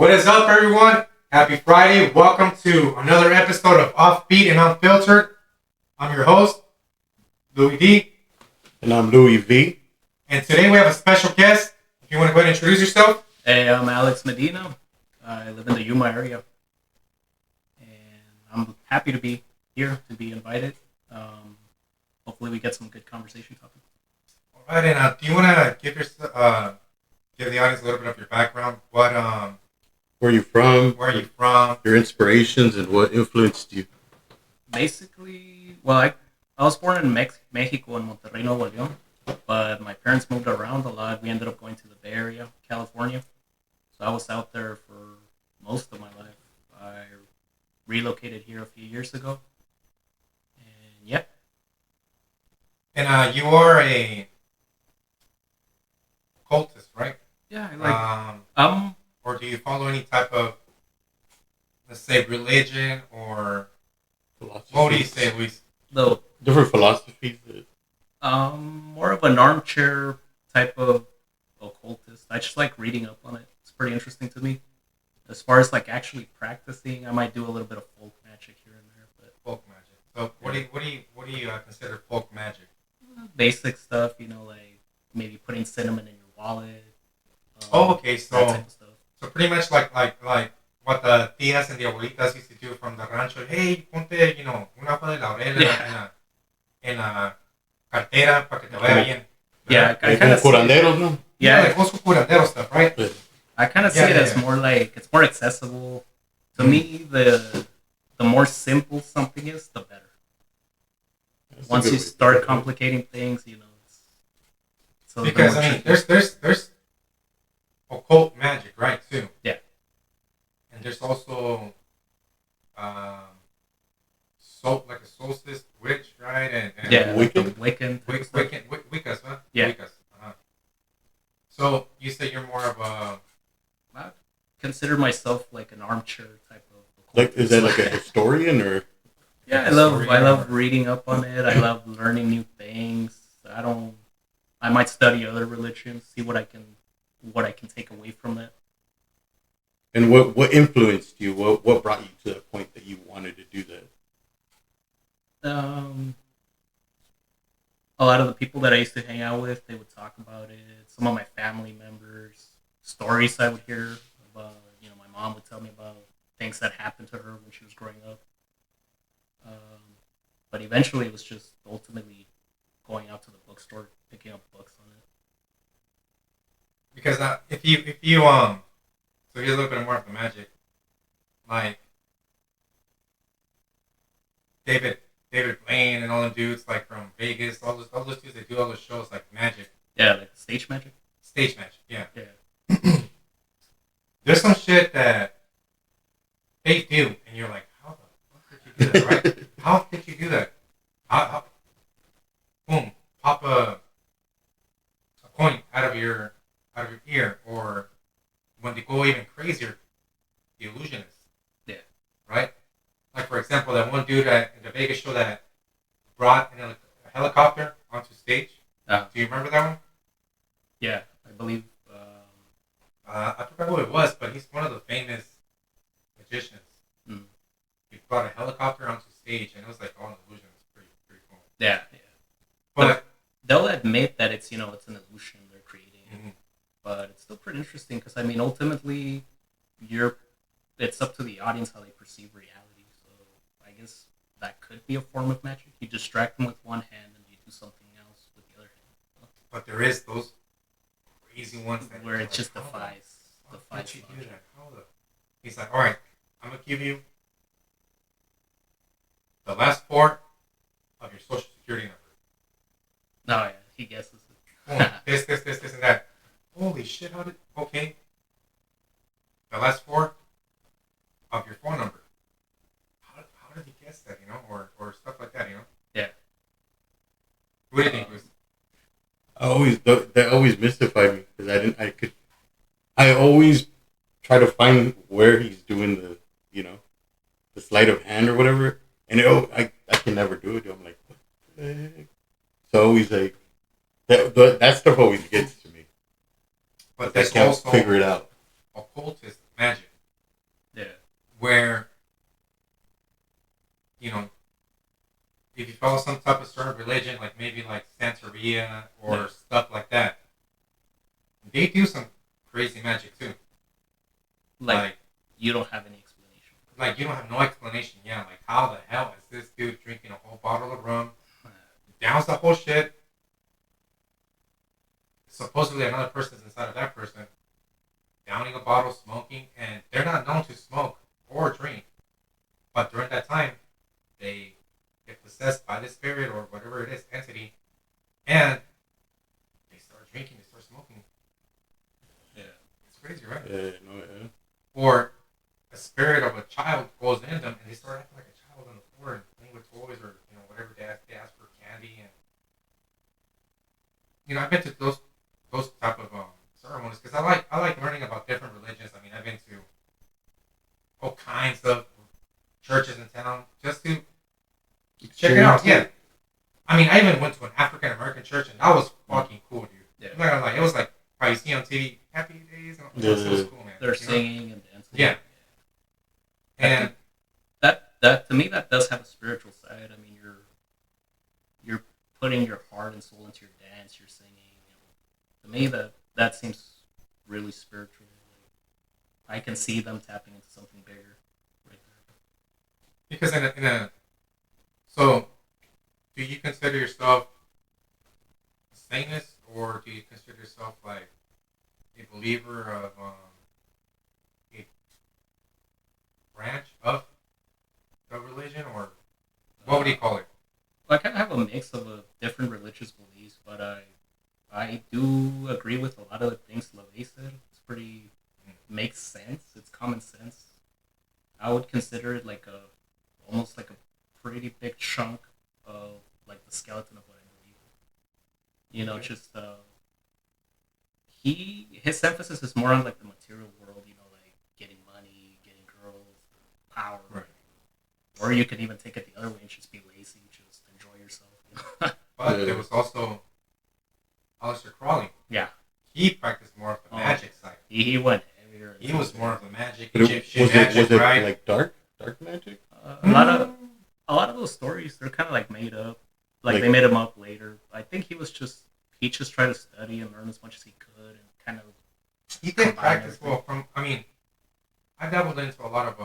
What is up, everyone? Happy Friday. Welcome to another episode of Offbeat and Unfiltered. I'm your host, Louis D. And I'm Louis V. And today we have a special guest. If you want to go ahead and introduce yourself. Hey, I'm ALEX Medina. I live in the Yuma area. And I'm happy to be here, to be invited. Hopefully we get some good conversation topics. All right, and do you want to give the audience a little bit of your background? Where are you from? Where are you from? Your inspirations and what influenced you? Basically, I was born in Mexico, in Monterrey, Nuevo León. But my parents moved around a lot. We ended up going to the Bay Area, California. So I was out there for most of my life. I relocated here a few years ago. And yeah. And you are a occultist, right? Yeah, I like or do you follow any type of, let's say, religion or philosophy? What do you say, Luis? the Different philosophies. more of an armchair type of occultist. I just like reading up on it. It's pretty interesting to me. As far as like actually practicing, I might do a little bit of folk magic here and there, but Folk magic. So what do you consider folk magic? basic stuff, like maybe putting cinnamon in your wallet. Okay, that type of stuff. So pretty much like what the tías and the abuelitas used to do from the rancho. Hey, ponte, una hoja de laurel en la cartera para que te vaya bien. Yeah, I Like kind of curanderos, no? Like old school curandero stuff, right? I kind of see it as more like it's more accessible. To me, the more simple something is, the better. That's Once you start complicating things, it's a little Because more I mean, tricky. there's occult magic, right? Too. Yeah. And there's also like a solstice witch, right? And Yeah, Wiccan? Wiccas, huh? Yeah. Wiccas. Uh-huh. So you say you're more of a I consider myself like an armchair type of Like, is that occultist. like a historian or? Yeah, I love reading up on it. I love learning new things. I might study other religions, see what I can take away from it. And what influenced you? What brought you to that point that you wanted to do that? A lot of the people that I used to hang out with, they would talk about it. Some of my family members, stories I would hear about. My mom would tell me about things that happened to her when she was growing up. But eventually, it was just ultimately going out to the bookstore, picking up books on it. because if you so here's a little bit more of the magic, like David Blaine and all them dudes like from Vegas, all those dudes that do all those shows like magic, Yeah, like stage magic. stage magic, yeah. Yeah. There's some shit that they do, and you're like, how the fuck did you do that, right? How did you do that? How boom, pop a coin out of your ear, or when they go even crazier, the illusionist. Yeah. Right? Like, for example, that one dude in the Vegas show that brought a helicopter onto stage. Uh-huh. Do you remember that one? Yeah, I believe. I forgot who it was, but he's one of the famous magicians. Mm. He brought a helicopter onto stage, and it was like all an illusion. It was pretty cool. Yeah. But They'll admit that it's an illusion they're creating, Mhm. but it's still pretty interesting because ultimately, it's up to the audience how they perceive reality. So I guess that could be a form of magic. You distract them with one hand and you do something else with the other hand. But there is those crazy ones that Where it like, just how defies How did you do logic. that? He's like, all right, I'm gonna give you the last four of your social security number. No, yeah, he guesses it. Boom, this, and that. Holy shit! Okay. The last four of your phone number. How did he guess that? Or stuff like that. Yeah. What do you think, Bruce? That always mystified me because I always try to find where he's doing the sleight of hand or whatever, and I can never do it. I'm like, what the heck? So always like that stuff always gets to me. But I there's can't also figure it out. occultist magic. follow some type of certain religion, like maybe like Santeria or Yeah. stuff like that, they do some crazy magic too. Like you don't have any explanation. Like you don't have no explanation. Yeah, like how the hell is this dude drinking a whole bottle of rum, downs the whole shit? Supposedly another person's inside of that person, downing a bottle, smoking, and they're not known to smoke or drink. But during that time, they get possessed by this spirit or whatever it is, entity, and they start drinking, they start smoking. Yeah. It's crazy, right? Yeah. Or a spirit of a child goes in them and they start acting like a child on the floor and playing with toys or whatever they ask for candy and I've been to those type of ceremonies because I like learning about different religions. I mean, I've been to all kinds of churches in town just to check it out. Yeah, I mean, I even went to an African American church and that was fucking cool, dude. Yeah. I'm not gonna lie, it was like how you see on TV, Happy Days. And it was cool, man. They're singing and dancing. Yeah. And that to me that does have a spiritual side. I mean, you're putting your heart and soul into your dance, you're singing. To me, that seems really spiritual. I can see them tapping into something bigger right there. because in a so, do you consider yourself a Satanist or do you consider yourself like a believer of a branch of the religion, or what would you call it? I kind of have a mix of different religious beliefs, but I do agree with a lot of the things LeVay said. It's pretty makes sense. It's common sense. I would consider it like almost like a pretty big chunk of like the skeleton of what I believe. Okay. Just his emphasis is more on like the material world. Like getting money, getting girls, power. Right. Or you can even take it the other way and just be lazy, just enjoy yourself. But there was also Aleister Crowley. Yeah. He practiced more of the magic side. He went heavier. He was more of the magic, But Egyptian magic, was it right? like dark magic? A lot of those stories, they're kind of like made up. Like they made them up later. I think he just tried to study and learn as much as he could and kind of. He did practice well. I dabbled into a lot of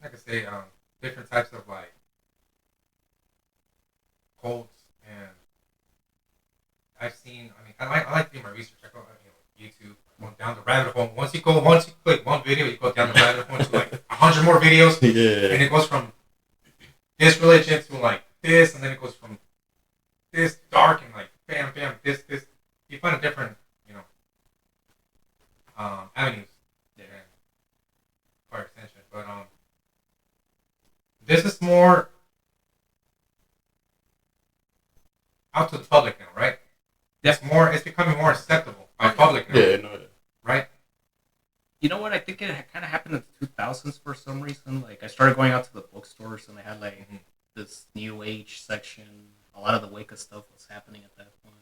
like I say, different types of like cults, and I've seen. I like to do my research. I go, YouTube, going down the rabbit hole. Once you click one video, you go down the rabbit hole to like 100 more videos, Yeah. and it goes from this religion to like this, and then it goes from this dark and like bam, bam, this. You find a different, avenues. Yeah. For extension, but this is more out to the public now, right? Yeah. It's becoming more acceptable by public now. Yeah, no. Right? You know what? I think it kind of happened in the 2000s for some reason. Like I started going out to the bookstores and they had like this new age section. A lot of the Wicca stuff was happening at that point.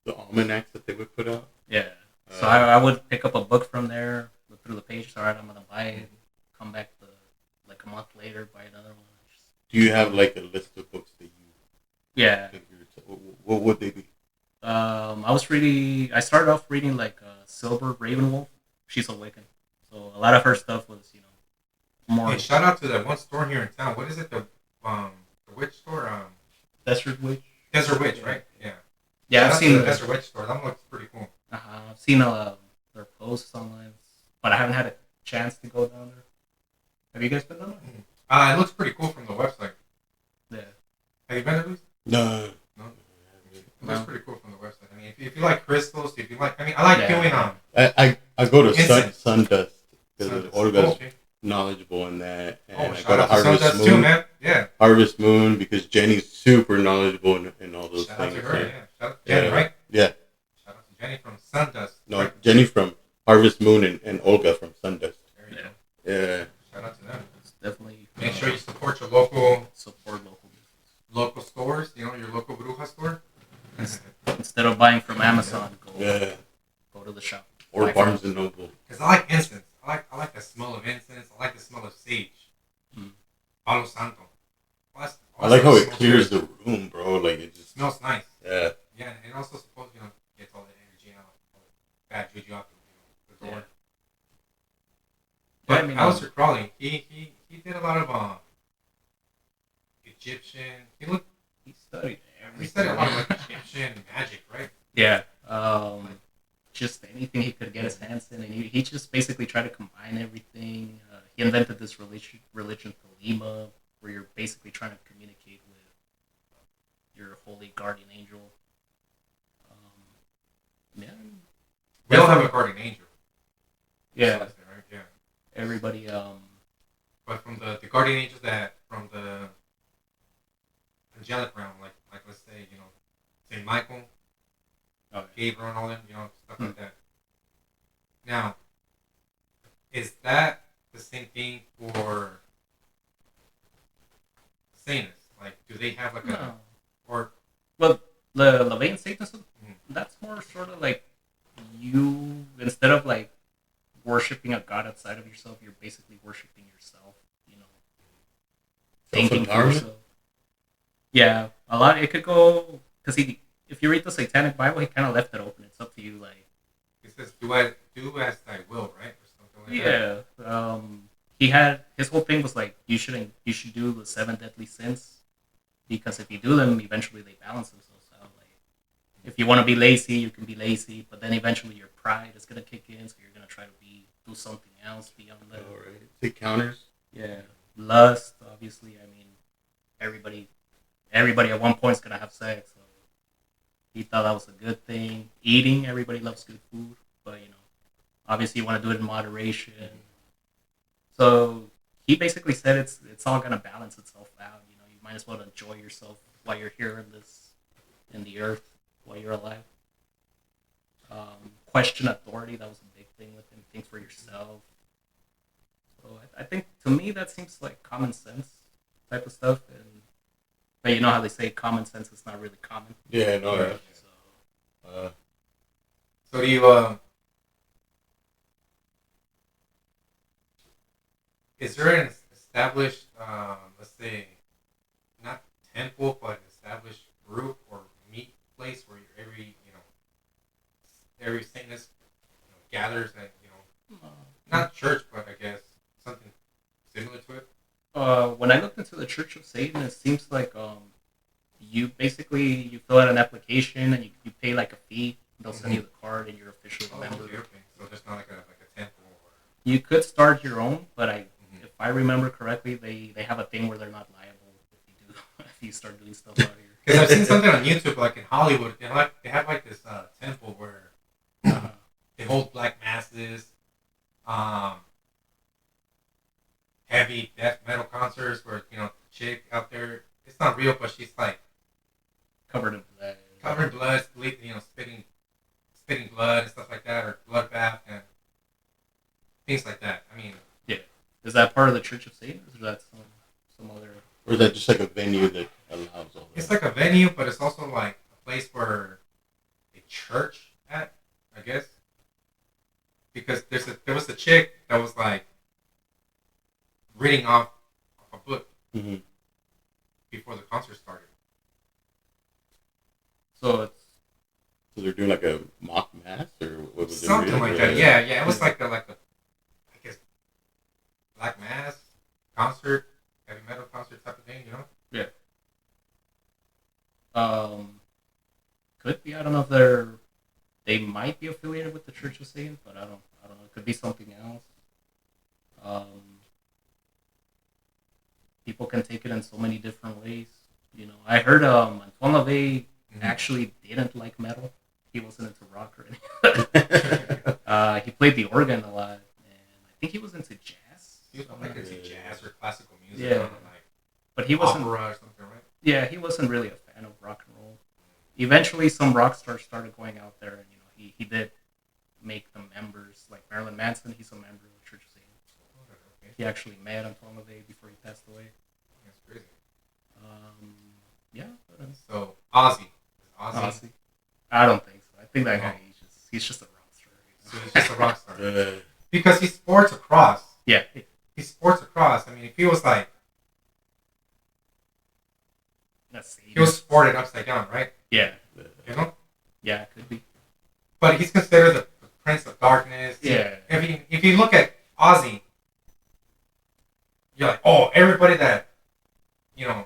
The almanacs that they would put out. Yeah. So I would pick up a book from there, look through the pages. All right, I'm gonna buy it. Come back like a month later, buy another one. Do you have like a list of books that you? Yeah. What would they be? I started off reading like Silver Ravenwolf. She's a Wiccan, so a lot of her stuff was more. Hey, shout out to that one store here in town. What is it? The witch store? Desert Witch. Desert Witch, right? Yeah. Yeah, Shout I've out seen to the Desert Witch store. That one looks pretty cool. I've seen their posts online, but I haven't had a chance to go down there. Have you guys been down there? It looks pretty cool from the website. Yeah. Have you been there, Luis? No. It looks pretty cool from the website. I mean, if you like crystals, if you like, I like doing I go to Incense. Sundust because Sundust. Olga's Okay. knowledgeable in that, and I shout go to out to Harvest Sundust Moon. too, man. Yeah. Harvest Moon because Jenny's super knowledgeable in all those Shout out things. to her. Yeah. Shout out to Jenny, right? Yeah. Shout out to Jenny from Sundust. No, right? Jenny from Harvest Moon and Olga from Sundust. There you go. Yeah. Shout out to them. It's definitely Make sure you support your local business. stores. Your local bruja store. Instead of buying from Amazon, go to the shop. Or Barnes and Noble. Because I like incense. I like the smell of incense. I like the smell of sage. Palo like how it clears the room, bro. Like it just smells nice. Yeah. Yeah, and also supposed gets all the energy out, all the bad juju out the door. But Aleister Crowley, he did a lot of Egyptian. He studied a lot of like Egyptian magic, right? Yeah. Just anything he could get his hands in, and he just basically tried to combine everything. He invented this religion Thelema, where you're basically trying to communicate with your holy guardian angel. Yeah. We all have a guardian angel. Yeah. Right? Yeah. Everybody. But from the guardian angels from the angelic realm, like let's say Saint Michael, Gabriel, and all them, stuff like that. Now, is that the same thing for Satanists? Like, do they have like No. or? Well, the Levian Satanism, that's more sort of like you, instead of like worshiping a god outside of yourself, you're basically worshiping yourself. Thinking for yourself. Yeah, a lot. It could go because if you read the Satanic Bible, he kind of left it open. It's up to you. Like it says, "Do as thy will," right, or something like that. Yeah. He had his whole thing was like you should do the 7 deadly sins because if you do them, eventually they balance themselves out. Like if you want to be lazy, you can be lazy, but then eventually your pride is gonna kick in, so you're gonna try to do something else beyond that. All right. Take counters. Yeah. Lust, obviously. I mean, everybody at one point is gonna have sex. So he thought that was a good thing. Eating, everybody loves good food, but obviously you want to do it in moderation. So he basically said it's all gonna balance itself out. You might as well enjoy yourself while you're here in the earth, while you're alive. Question authority, that was a big thing with him. Think for yourself. So I think to me that seems like common sense type of stuff, but you know how they say common sense is not really common. Yeah, no. Right. So, so do you is there an established let's say not temple but an established group or meet place where every Satanist gathers at not church but I guess something similar to it? When I looked into the Church of Satan, it seems like you fill out an application and you pay like a fee. They'll send you the card and you're officially a member. Okay. So there's not like a temple. You could start your own, but if I remember correctly, they have a thing where they're not liable if you start doing stuff out here. Because I've seen something on YouTube, like in Hollywood, they have like this temple where they hold black masses, heavy death metal concerts where the chick out there, it's not real, but she's like covered in blood, spitting blood and stuff like that, or bloodbath and things like that. I mean, yeah, is that part of the Church of Satan, or is that some other? Or is that just like a venue that allows all that? It's like a venue, but it's also like a place where a church at, I guess. Because there was a chick that was like reading off a book before the concert started. So they're doing like a mock mass or what was it? Something like that. Yeah. It was like the I guess black mass concert, heavy metal concert type of thing, Yeah. Could be. I don't know if they might be affiliated with the Church of Satan, but I don't know. It could be something else. People can take it in so many different ways. I heard Antoine LaVey actually didn't like metal. He wasn't into rock or anything. He played the organ a lot, and I think he was into jazz. He was like into jazz or classical music. Yeah. But he wasn't opera or something, right? Yeah, he wasn't really a fan of rock and roll. Eventually, some rock stars started going out there, and he did make them members. Like Marilyn Manson, he's a member of the Church of Satan. Okay. He actually met Antoine LaVey before he passed away. That's crazy. Yeah. So Ozzy. Ozzy. I don't think so. I think that guy he's just a rock star. So he's just a rock star. Because he sports a cross. Yeah. He sports a cross. I mean, if he was like He was sported upside down, right? Yeah. You know? Yeah, it could be. But he's considered the Prince of Darkness. Yeah. If you look at Ozzy, you're like, oh, everybody that, you know,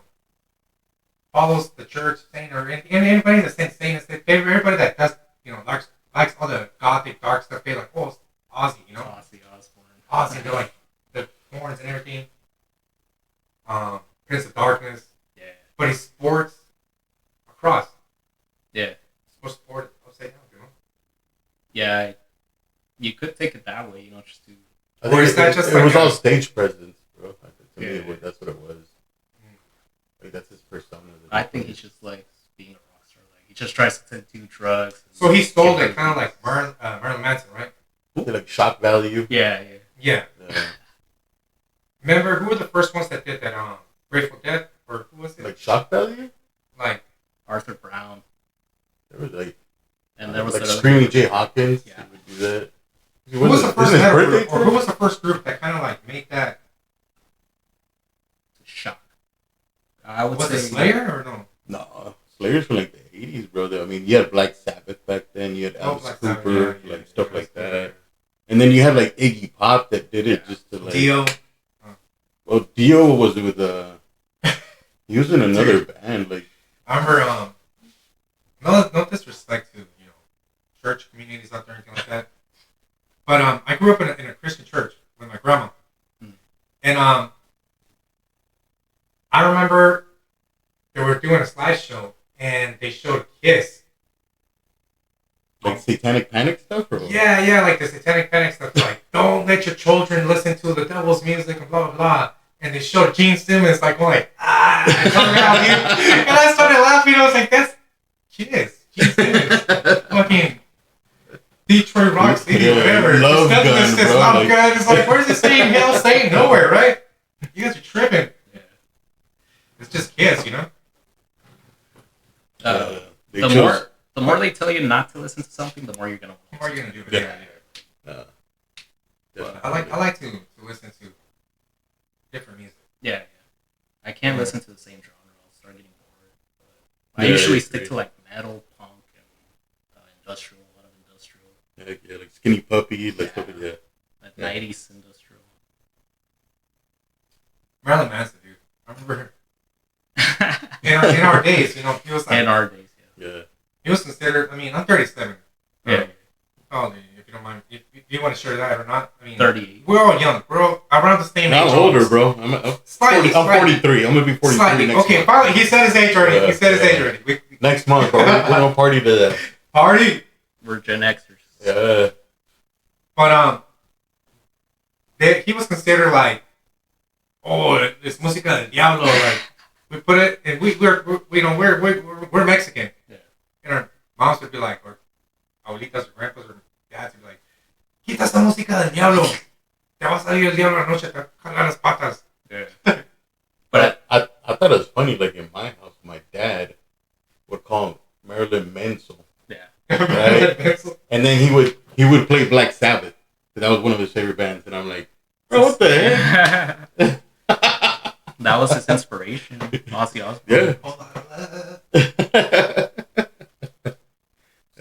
follows the church saying, or anybody that's saying everybody that does, you know, likes all the gothic dark stuff, they're like, oh, Ozzy, you know? Ozzy Osbourne. Ozzy, they're like the horns and everything. Prince of Darkness. Yeah. But he sports a cross. Yeah. He's sport upside down, you know? Yeah. You could take it that way, you know, just to. Or is that just it like was all stage presence, bro. To Yeah. me, that's what it was. Like, that's his persona. I think he's just like being a rock star. Like he just tries to do drugs. So he stole it, kind of like Marilyn Manson, right? Like shock value. Yeah. Yeah. Remember, who were the first ones that did that? Grateful Dead, or who was it? Like shock value. Like Arthur Brown. There was like, And there was like that Screaming Jay Hawkins. Yeah. Would do that. who was the first metal group, or who was the first group that kind of like made that? shock. I would Was say it Slayer or no? No, Slayer's from like the 80s, bro. I mean, you had Black Sabbath back then. You had Alice Black Cooper, Sabbath, like stuff like that. And then you had like Iggy Pop that did it just to like. Dio. Well, Dio was with he was in another band. Like I remember, no disrespect to, you know, church communities out there or anything like that. But I grew up in a Christian church with my grandma. And I remember they were doing a slideshow and they showed Kiss. like Satanic Panic stuff, or what? Yeah, like the Satanic Panic stuff. Like, don't let your children listen to the devil's music and blah, blah, blah. And they showed Gene Simmons like going like, coming out here. And I started laughing. I was like, that's Kiss. Gene Simmons. Fucking Detroit Rock City, Yeah, whatever. Love Just Gun, this bro, Love like- Gun. It's like, where's this saying hell saying nowhere, right? You guys are tripping. Yeah. It's just Kiss, you know? They the chose- more they tell you not to listen to something, the more you're gonna. What are you gonna do with Yeah. that? definitely. I like to listen to different music. Yeah. I can't listen to the same genre. I'll start getting bored. But I Yeah, usually I stick agree. to like metal, punk, and industrial. A lot of industrial. Yeah, like Skinny Puppy, like stuff like that. Like Yeah. 90s industrial. Marilyn Manson, dude. I remember in our days, you know, he was like, In our days, yeah. Yeah. he was considered. I mean, I'm 37. Yeah. Oh, if you don't mind, if you want to share that or not, I mean, 38. we're all young. We're all around the same age. I'm older, almost. bro. Slightly, I'm slightly. 43. I'm gonna be 43 Slightly. next Okay, month. finally, he said his age already. Yeah, He said his yeah. age already. We Next month, bro. We're gonna party to that. party. We're Gen Xers. Yeah. But he was considered like, oh, this música del diablo. Like, we put it, and we're Mexican. Yeah. And our moms would be like, or abuelitas or grandpas or dads would be like, quita esa música del diablo. Te va a salir el diablo la noche, te va a jalar las patas. Yeah. But I thought it was funny, like in my house, my dad would call him Marilyn Manson. Yeah. Right. And then he would play Black Sabbath. That was one of his favorite bands. And I'm like, bro, what the heck? That was his inspiration. Ozzy Osbourne. Yeah.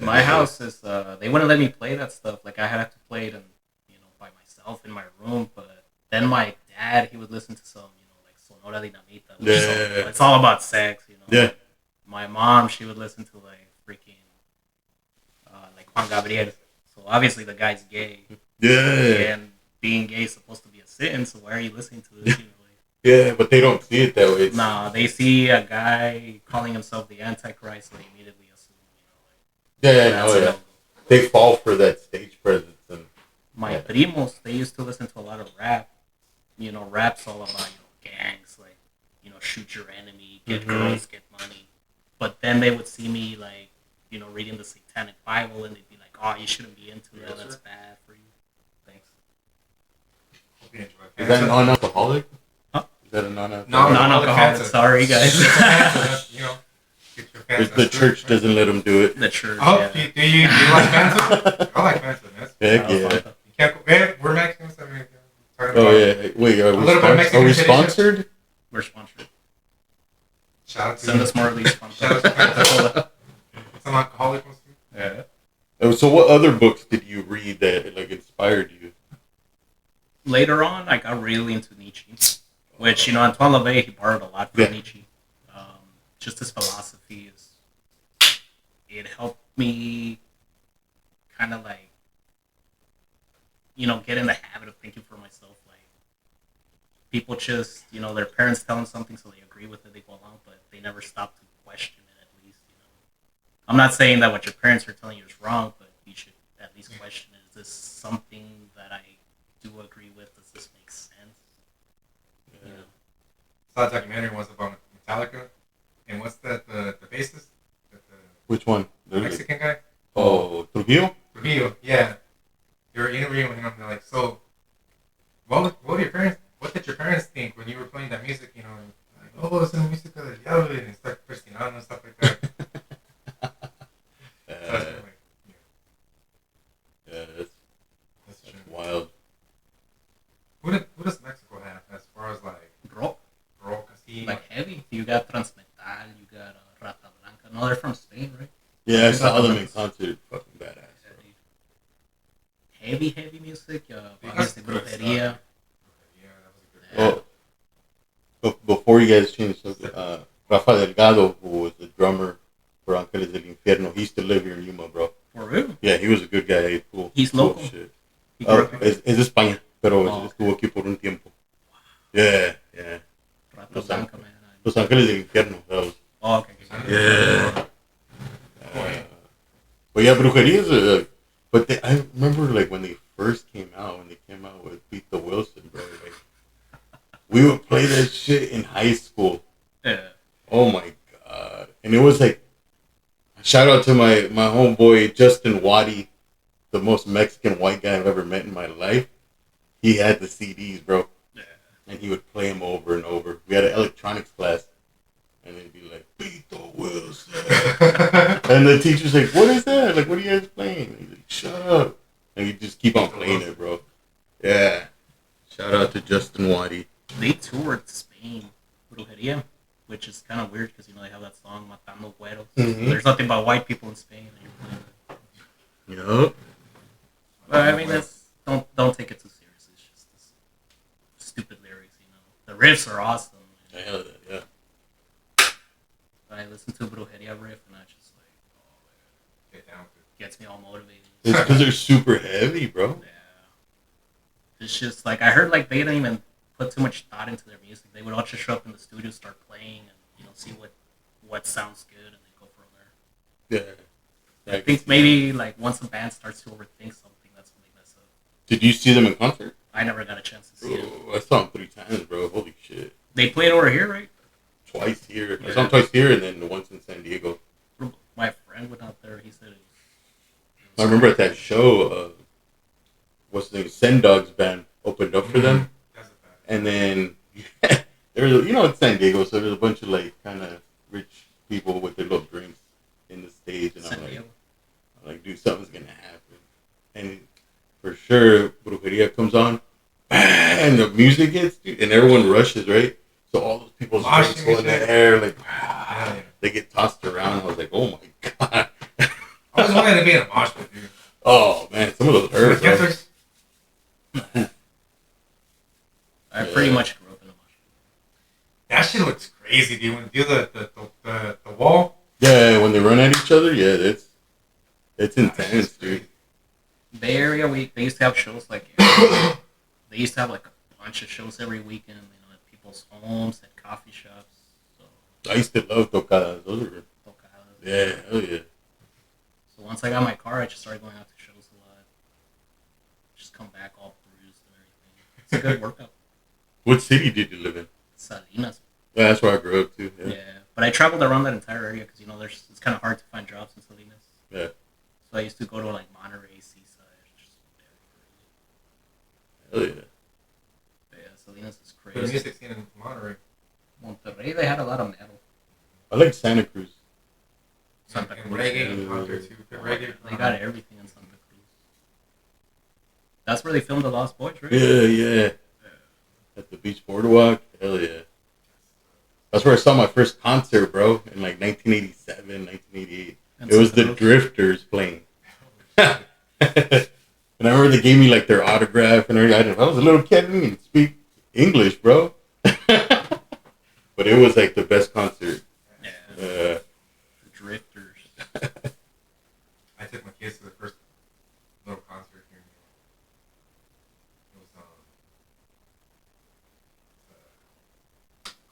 My house is they wouldn't let me play that stuff. Like I had to play it by myself in my room, but then my dad, he would listen to some, like Sonora Dinamita. Yeah. It's all about sex, Yeah. My mom, she would listen to like freaking like Juan Gabriel. So obviously the guy's gay. Yeah. And being gay is supposed to be a sin, so why are you listening to this? Yeah, but they don't see it that way. Nah, they see a guy calling himself the Antichrist, and they immediately assume, Yeah, that's no, a yeah. no-go. They fall for that stage presence. And My primos, they used to listen to a lot of rap. Rap's all about, gangs, like, shoot your enemy, get girls, get money. But then they would see me, like, reading the Satanic Bible, and they'd be like, oh, you shouldn't be into that, that's bad for you. Thanks. is that non-alcoholic? Huh? Is that a non-alcoholic? Non-alcoholic, sorry, guys. Get your fans. The church doesn't let them do it. The church, Oh, yeah. do you like Manson? I like Manson. Heck yeah. You can't go, we're Mexicans. I mean, talking Oh about yeah. Wait, are little bit of we Mexican tradition. sponsored? We're sponsored. Shout out out to Send us more of these fun Shout out to things. some alcoholic ones too. Yeah. So what other books did you read that like inspired you? Later on, I got really into Nietzsche, which, Antoine LaVey, he borrowed a lot from Nietzsche. Just his philosophy it helped me kind of like, get in the habit of thinking for myself. Like, people just, their parents tell them something, so they agree with it, they go along, but they never stop to question it, at least, I'm not saying that what your parents are telling you is wrong, but you should at least question it. Is this something that I do agree with? Does this make sense? Yeah. I saw a documentary once about Metallica, and what's that, the bassist? Which one? The Mexican guy? Oh, Trujillo? Trujillo, yeah. They were interviewing him, and they're like, so, what did your parents think when you were playing that music, and like, oh, it's the music of the diablo, and start cuestionando and stuff like that. That's wild. Who does Mexico have as far as like rock casino? Like heavy? You got Transmetal, you got Rata Blanca. No, they're from Spain, right? Yeah, I saw them in concert. Fucking badass. Heavy music. Obviously, Brujeria. Oh, before you guys change something, Rafa Delgado, who was the drummer for Ángeles del Infierno, he used to live here in Yuma, bro. For real? Yeah, he was a good guy. Cool. He's cool local. Shit. Es de España, pero estuvo aquí por un tiempo. Yeah. Rata Blanca, man. Los Ángeles del Infierno. That was, okay. Yeah. But yeah, Brujeria is but I remember like when they first came out, with Pete Wilson, bro. Like, we would play that shit in high school. Yeah. Oh my god! And it was like, shout out to my homeboy Justin Waddy, the most Mexican white guy I've ever met in my life. He had the CDs, bro. Yeah. And he would play them over and over. We had an electronics class. And they'd be like, Pito Wilson. And the teacher's like, what is that? Like, what are you guys playing? And he's like, shut up. And he'd just keep on playing it, bro. Yeah. Shout out to Justin Waddy. They toured Spain, Brujeria, which is kind of weird because, they have that song, Matando Güeros. Mm-hmm. There's nothing but white people in Spain. Yup. But, I mean, don't take it too serious. It's just this stupid lyrics, The riffs are awesome. Hell yeah. I listen to a Brujeria riff and I just like, Get down to it. Gets me all motivated. It's because they're super heavy, bro. Yeah. It's just like, I heard like they didn't even put too much thought into their music. They would all just show up in the studio, start playing, and see what sounds good, and then go from there. Yeah. I think maybe like once a band starts to overthink something, that's when they mess up. Did you see them in concert? I never got a chance to see it. I saw them 3 times, bro. Holy shit. They played over here, right? Twice here. Yeah. I saw them twice here and then once in San Diego. My friend went out there. He said it I remember at that show, what's the name? Sen Dog's band opened up for them. And then, there was, it's San Diego, so there's a bunch of, like, kind of rich people with their little drinks in the stage. And I'm like, dude, something's going to happen. And for sure, Brujeria comes on, and the music hits, dude, and everyone rushes, right? So all those people's drinks go in the air, like, they get tossed around. I was like, oh, my God. I always wanted to be in a mosh pit, dude. Oh, man, some of those hurt, bro. I pretty much grew up in a mosh pit. That shit looks crazy, dude. When you do the wall. Yeah, when they run at each other, yeah, it's intense, dude. Bay Area, they used to have shows like they used to have like a bunch of shows every weekend, at people's homes, at coffee shops. So I used to love tocadas. Those were tocadas. Yeah, hell yeah. So once I got my car, I just started going out to shows a lot. Just come back all bruised and everything. It's a good workout. What city did you live in? Salinas. Yeah, that's where I grew up too. Yeah, but I traveled around that entire area because it's kind of hard to find jobs in Salinas. Yeah. So I used to go to like Monterey, Seaside. Hell yeah. Yeah, Salinas is The crazy. music scene in Monterey. Monterrey, they had a lot of metal. I like Santa Cruz. Santa And Cruz. reggae out there too. The reggae. They got everything in Santa Cruz. That's where they filmed The Lost Boys, right? Yeah. At the beach boardwalk. Hell yeah. That's where I saw my first concert, bro, in like 1987, 1988. And It was the Santa Cruz. Drifters playing. And I remember they gave me like their autograph and everything. I was a little kid, I didn't even speak English, bro. But it was like the best concert. Yeah. Uh, The Drifters. I took my kids to the first little concert here. It was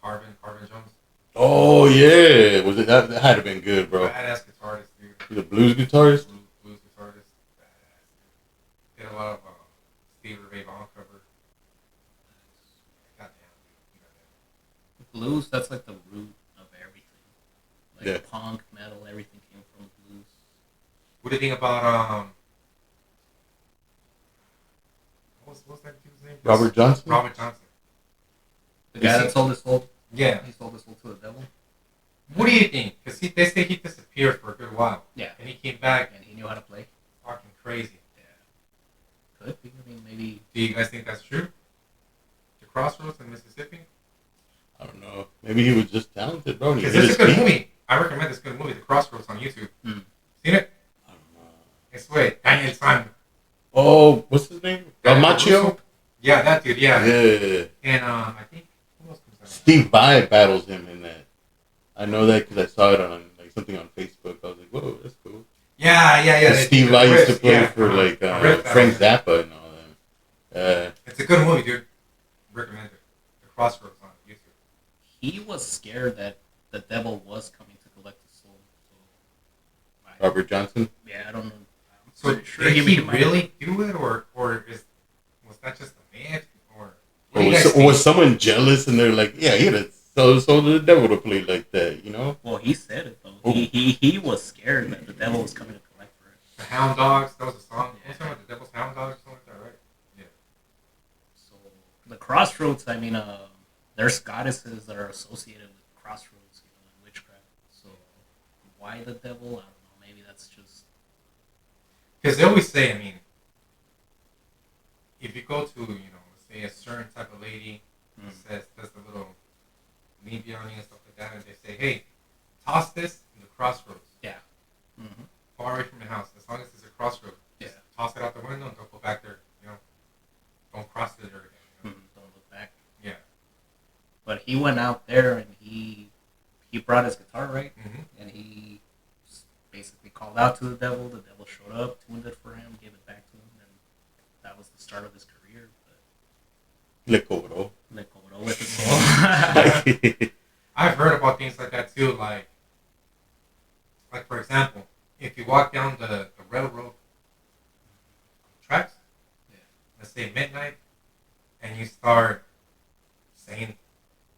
Carvin Jones. oh yeah, was it that had to been good, bro? Badass guitarist, dude. He's a blues guitarist. Blues guitarist. Badass. Did a lot of Steve Ray Vaughan cover. Goddamn, dude. Blues, that's like the root of everything. Like Yeah. punk, metal, everything came from blues. What do you think about what's that dude's name? Robert Johnson. Robert Johnson. The guy that sold his soul, Yeah. he sold his soul to the devil. What do you think? Because they say he disappeared for a good while. Yeah. And he came back And he knew how to play. fucking crazy. Yeah. Could be. I mean, maybe. Do you guys think that's true? The Crossroads in Mississippi? I don't know. Maybe he was just talented, bro. and he Because hit it's a his good peak. movie. I recommend this good movie, The Crossroads, on YouTube. Hmm. Seen it? I don't know. It's with Daniel Simon. Oh, what's his name? Daniel Machio? Russo? Yeah, that dude, yeah. Yeah. And I think, who else comes out? Steve Vai battles him in that. I know that because I saw it on like something on Facebook. I was like, whoa, that's cool. Yeah. And Steve Vai used to play for like Riff Frank battle. Zappa and all that. It's a good movie, dude. Recommend it. The Crossroads on YouTube. He was scared that the devil was coming to collect his soul. So, Robert Johnson. yeah, I don't know. I'm So pretty sure did he might- really do it, or was that just a myth, or what Or do you guys was, think? was someone jealous and they're like, yeah, he had to sell his soul to the devil to play like that, you know? Well, he said it though. Oh. He was scared that the devil was coming to collect for it. The Hound Dogs? That was a song. Yeah. What's the name of the Devil's Hound Dogs or something like that, right? So the crossroads, I mean, there's goddesses that are associated with crossroads, you know, in witchcraft. So why the devil? I don't know. Maybe that's just Because they always say, I mean, if you go to, say a certain type of lady who does the little media on you and stuff like that, and they say, hey, toss this in the crossroads, far away from your house, as long as it's a crossroad. Just toss it out the window and don't go back there, don't cross it or anything. don't look back. Yeah. But he went out there and he brought his guitar, right? Mm-hmm. And he basically called out to the devil. The devil showed up, tuned it for him, gave it back to him, and that was the start of his career. But Le cobró. let go with his soul. I've heard about things like that too, like for example, if you walk down the railroad tracks, let's say midnight, and you start saying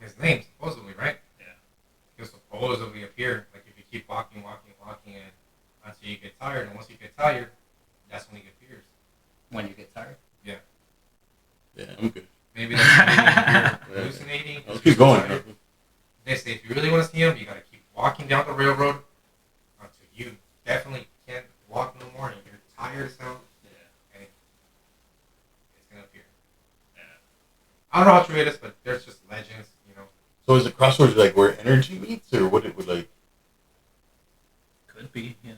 his name, supposedly, right? Yeah. He'll supposedly appear, like if you keep walking, and until you get tired, and once you get tired, that's when he appears. When you get tired. Yeah, I'm good. Maybe that's you're hallucinating. Let's keep going. They say if you really want to see him, you gotta keep walking down the railroad until you definitely can't walk no more. And you're tired as hell, and it's gonna appear. Yeah. I don't know how true it is, but there's just legends, So is the crossroads like where energy meets, or what it would like? Could be, you know.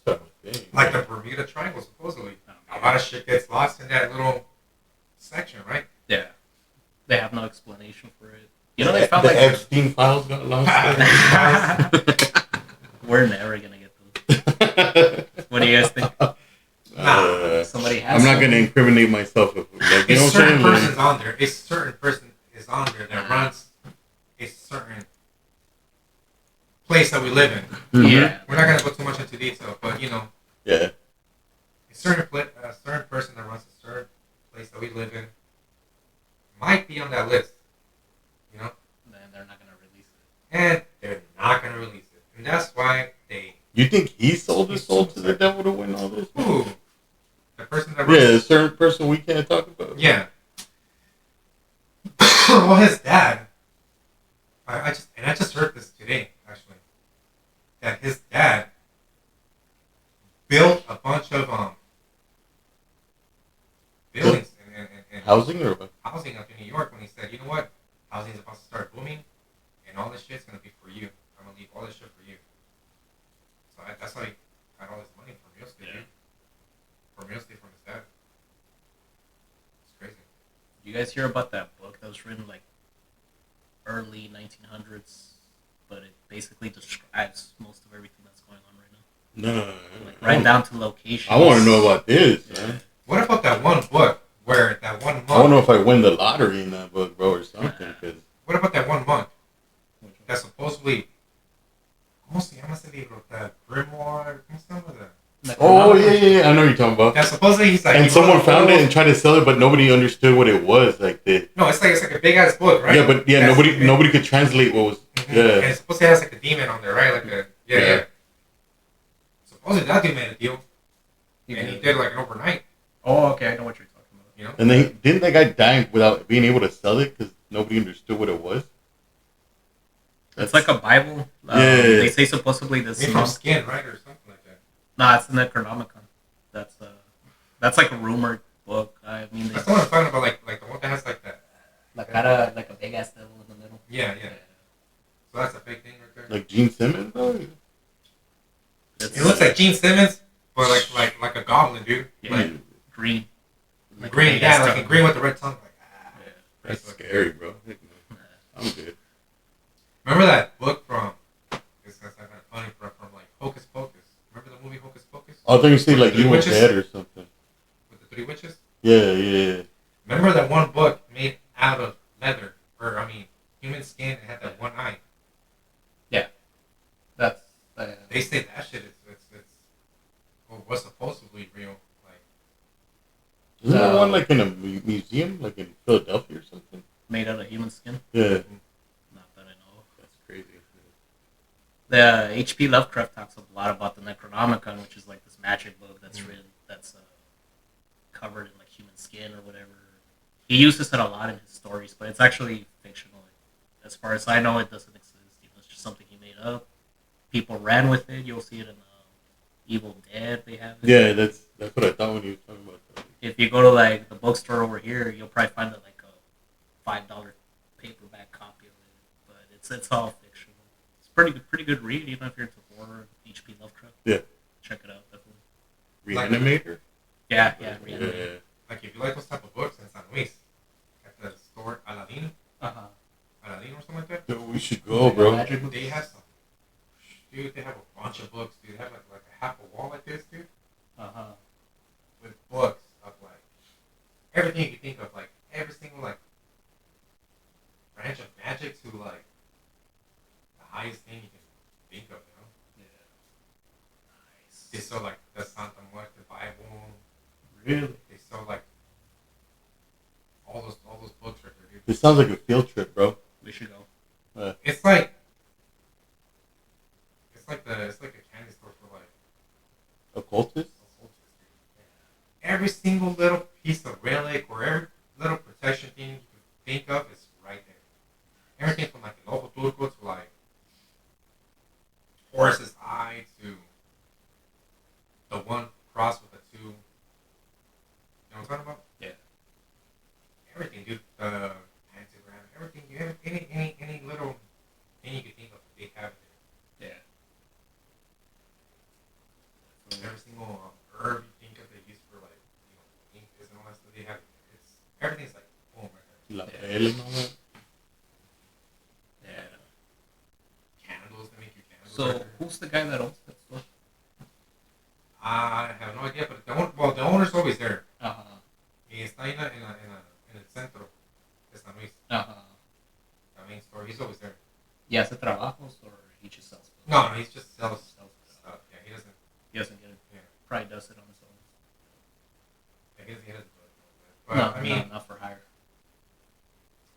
That's what I was thinking. like the Bermuda Triangle, supposedly. A lot of shit gets lost in that little section, right? Yeah. They have no explanation for it. You know, they found the like Epstein files got lost. we're never gonna get those. What do you guys think? Somebody has. I'm not gonna incriminate myself. Like, you know A what certain I'm saying? person's on there. A certain person is on there that runs a certain place that we live in. Mhm. Yeah. We're not gonna go too much into detail, but Yeah. a certain person that runs a certain place that we live in might be on that list, Then they're not gonna release it. and they're not gonna release it, and that's why they. You think he sold his soul to the devil to win all this? Ooh, the person that Yeah, runs. a certain person we can't talk about. Yeah. Well, his dad. I just heard this today, actually. That his dad built a bunch of buildings and Housing or what? housing up in New York when he said, you know what, housing is about to start booming, and guys hear about that book that was written like early 1900s, but it basically describes most of everything that's going on right now. No. Like right down to locations. I want to know about this, man. What about that one book where that one monk? I don't know if I win the lottery in that book, bro, or something. Cause What about that one monk that supposedly? ¿Cómo se llama ese libro? The grimoire. ¿Cómo se llama that? oh yeah, I know what you're talking about. That supposedly he's like. And he someone wrote found it and tried to sell it, but nobody understood what it was. Like the No, it's like a big ass book, right? yeah, but yeah, nobody could translate what was. Mm-hmm. Yeah, And it's supposed to have like a demon on there, right? Like a yeah. Supposedly that dude made a deal, and he did like an overnight. Oh, okay, I know what you're talking about. You know. and then didn't that guy die without being able to sell it because nobody understood what it was? It's like a Bible. Yeah. They say supposedly this. Made from skin, right, or something like that. Nah, it's the Necronomicon. That's like a rumored book. I mean, That's the one I'm talking about, like the one that has like that. like kind like a big ass devil in the middle. Yeah. So that's a big thing right there. Like Gene Simmons, bro. It looks like Gene Simmons, but like a goblin, dude. Yeah, Like green. green, yeah, like a green with the red tongue. Like, That's scary, bro. I'm good. Remember that book from? It's kind of funny from like Hocus Pocus. Remember the movie Hocus Pocus? I thought you said like Three Evil Witches? Dead or something. With the 3 witches. Yeah. Remember that one book made out of leather, or I mean, human skin, and had that one eye. That's They say that shit it's was supposedly real. Like Isn't there one like in a museum, like in Philadelphia or something? made out of human skin. Yeah, Not that I know of. that's crazy. The H.P. Lovecraft talks a lot about the Necronomicon, which is like this magic book that's written, that's covered in like human skin or whatever. He uses it a lot in his stories, but it's actually fictional. As far as I know, it doesn't exist. It's just something he made up. People ran with it. You'll see it in Evil Dead. They have it. Yeah, that's what I thought when you were talking about that. If you go to like the bookstore over here, you'll probably find it like a $5 paperback copy of it. But it's all fictional. It's pretty good read, even if you're into horror. H.P. Lovecraft. Yeah. Check it out, definitely. Reanimator? Yeah. Yeah. like if you like those type of books in San Luis, at the store Aladdin or something like that. Yo, we should go, bro. They have some. Dude, they have a bunch of books, dude. They have like a half a wall like this, dude. With books of like everything you can think of, like every single like branch of magic to like the highest thing you can think of, you know? Nice. They sell like the Santa Muerte Bible. Really? They sell like all those books right there, dude. This sounds like a field trip, bro. We should go. It's like a candy store for like Occultist? every single little piece of relic or every little protection thing you can think of is right there. Everything from like an ojo turco to like horse's eye to the one cross with the two. You know what I'm talking about? Yeah. Everything, dude. The pentagram, everything. You have any little thing you can think of, they have it there. Yeah. Every single herb you think of, they use for like ink and all that stuff. They have it there. Everything's like boom right there. La Pele and all that? Yeah. Candles, they make you candles. So right there. who's the guy that owns that store? I have no idea, but the owner's always there. Y está en el centro de San Luis, the main store. He's always there. Yeah, hace trabajos or he just sells books? No, he just sells stuff. Yeah, he doesn't. He doesn't get it. Yeah. Probably does it on his own. Yeah, he doesn't do it. But I mean, not for hire.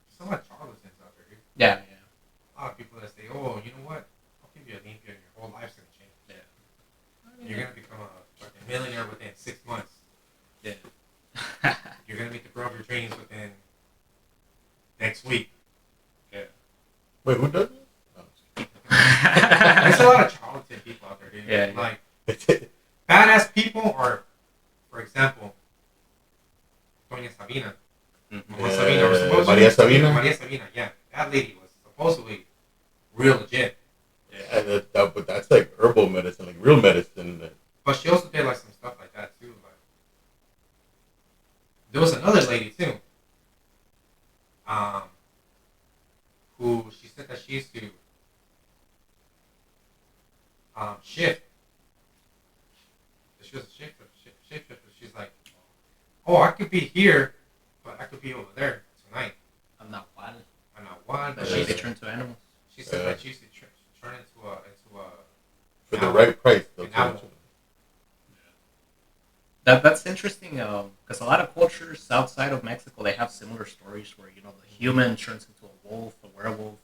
there's so much charlatans out there, dude. Yeah. A lot of people that say, "Oh, you know what? I'll give you a link and your whole life's gonna change." Yeah. You're gonna become a fucking millionaire within 6 months. Yeah. You're gonna meet the girl of your dreams within next week. Yeah. Wait, who does it? There's a lot of charlatan people out there, dude. Yeah. Like badass people are, for example, Doña Sabina. Mama Sabina, or supposedly Maria Sabina? Maria Sabina, yeah. That lady was supposedly real legit. Yeah, but that's like herbal medicine, like real medicine. But she also did like some stuff like that too. Like there was another lady too oh, I could be here, but I could be over there tonight. I'm not wild. I'm not one, But but they turn to animals. she said that she used to turn into a For the right price, they'll an turn owl. into it. That's interesting because a lot of cultures outside of Mexico they have similar stories where the human turns into a wolf, a werewolf, or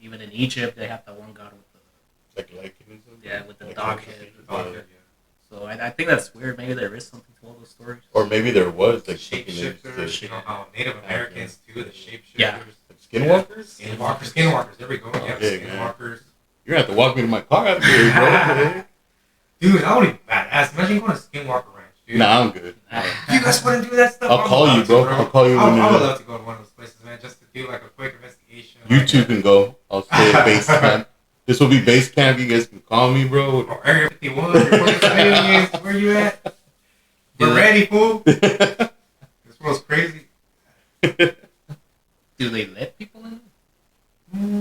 even in Egypt they have that one god with the Like lichenism? with the Like dog lichenism. head. So I think that's weird. Maybe there is something to all those stories. Or maybe there was like Shapeshifters, you know how Native Americans too, the shapeshifters. Yeah. Skinwalkers? Skinwalkers, there we go. Yeah, Okay, skinwalkers. You're gonna have to walk me to my car after this, bro. Dude, that would be badass. Imagine going to Skinwalker Ranch, dude. Nah, I'm good. You guys wouldn't do that stuff? I'll call you, bro. I'll call you I when would you're love to go to one of those places, man, just to do like a quick investigation. You two can go. I'll stay at base camp. This will be base camp. You guys can call me, bro. Or Area 51, where you at? We're ready, fool. This world's crazy. Do they let people in?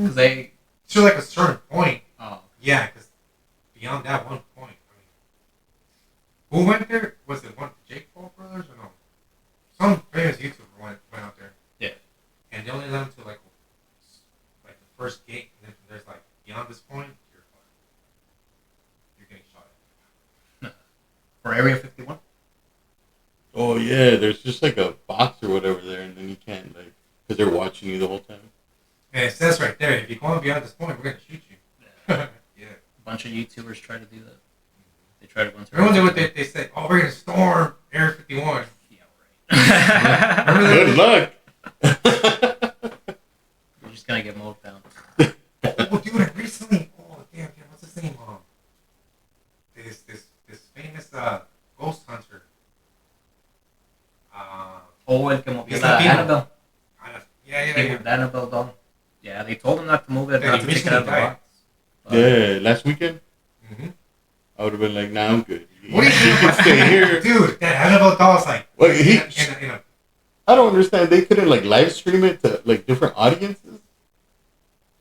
Because they. To like a certain point. Oh. Yeah, because beyond that one point, I mean, who went there? Was it one of the Jake Paul brothers or no? Some famous YouTuber went out there. Yeah. And they only let him to like the first gate, and then there's like beyond this point, you're fine. You're getting shot at. For Area 51? Oh yeah, there's just like a box or whatever there, and then you can't like because they're watching you the whole time. And it says right there, if you're going beyond this point, we're gonna shoot you. Yeah. Yeah. A bunch of YouTubers try to do that. They try to go into. Remember what they said? Oh, we're gonna storm Area 51. Yeah, right. Remember Good luck. We're just gonna get mowed down. Oh, dude, recently. Oh, damn, what's his name? This famous ghost hunter. Oh, el que movió He's la Latino. Annabelle. Yeah. With the Annabelle doll. Yeah, they told him not to move it, Yeah, not he to take it out of the recently box. But Yeah, last weekend Mm-hmm. I would have been like, nah, I'm good. What do you You think? can stay here. Dude, that Annabelle doll is like. Well, he- in a I don't understand. They couldn't like live stream it to like different audiences.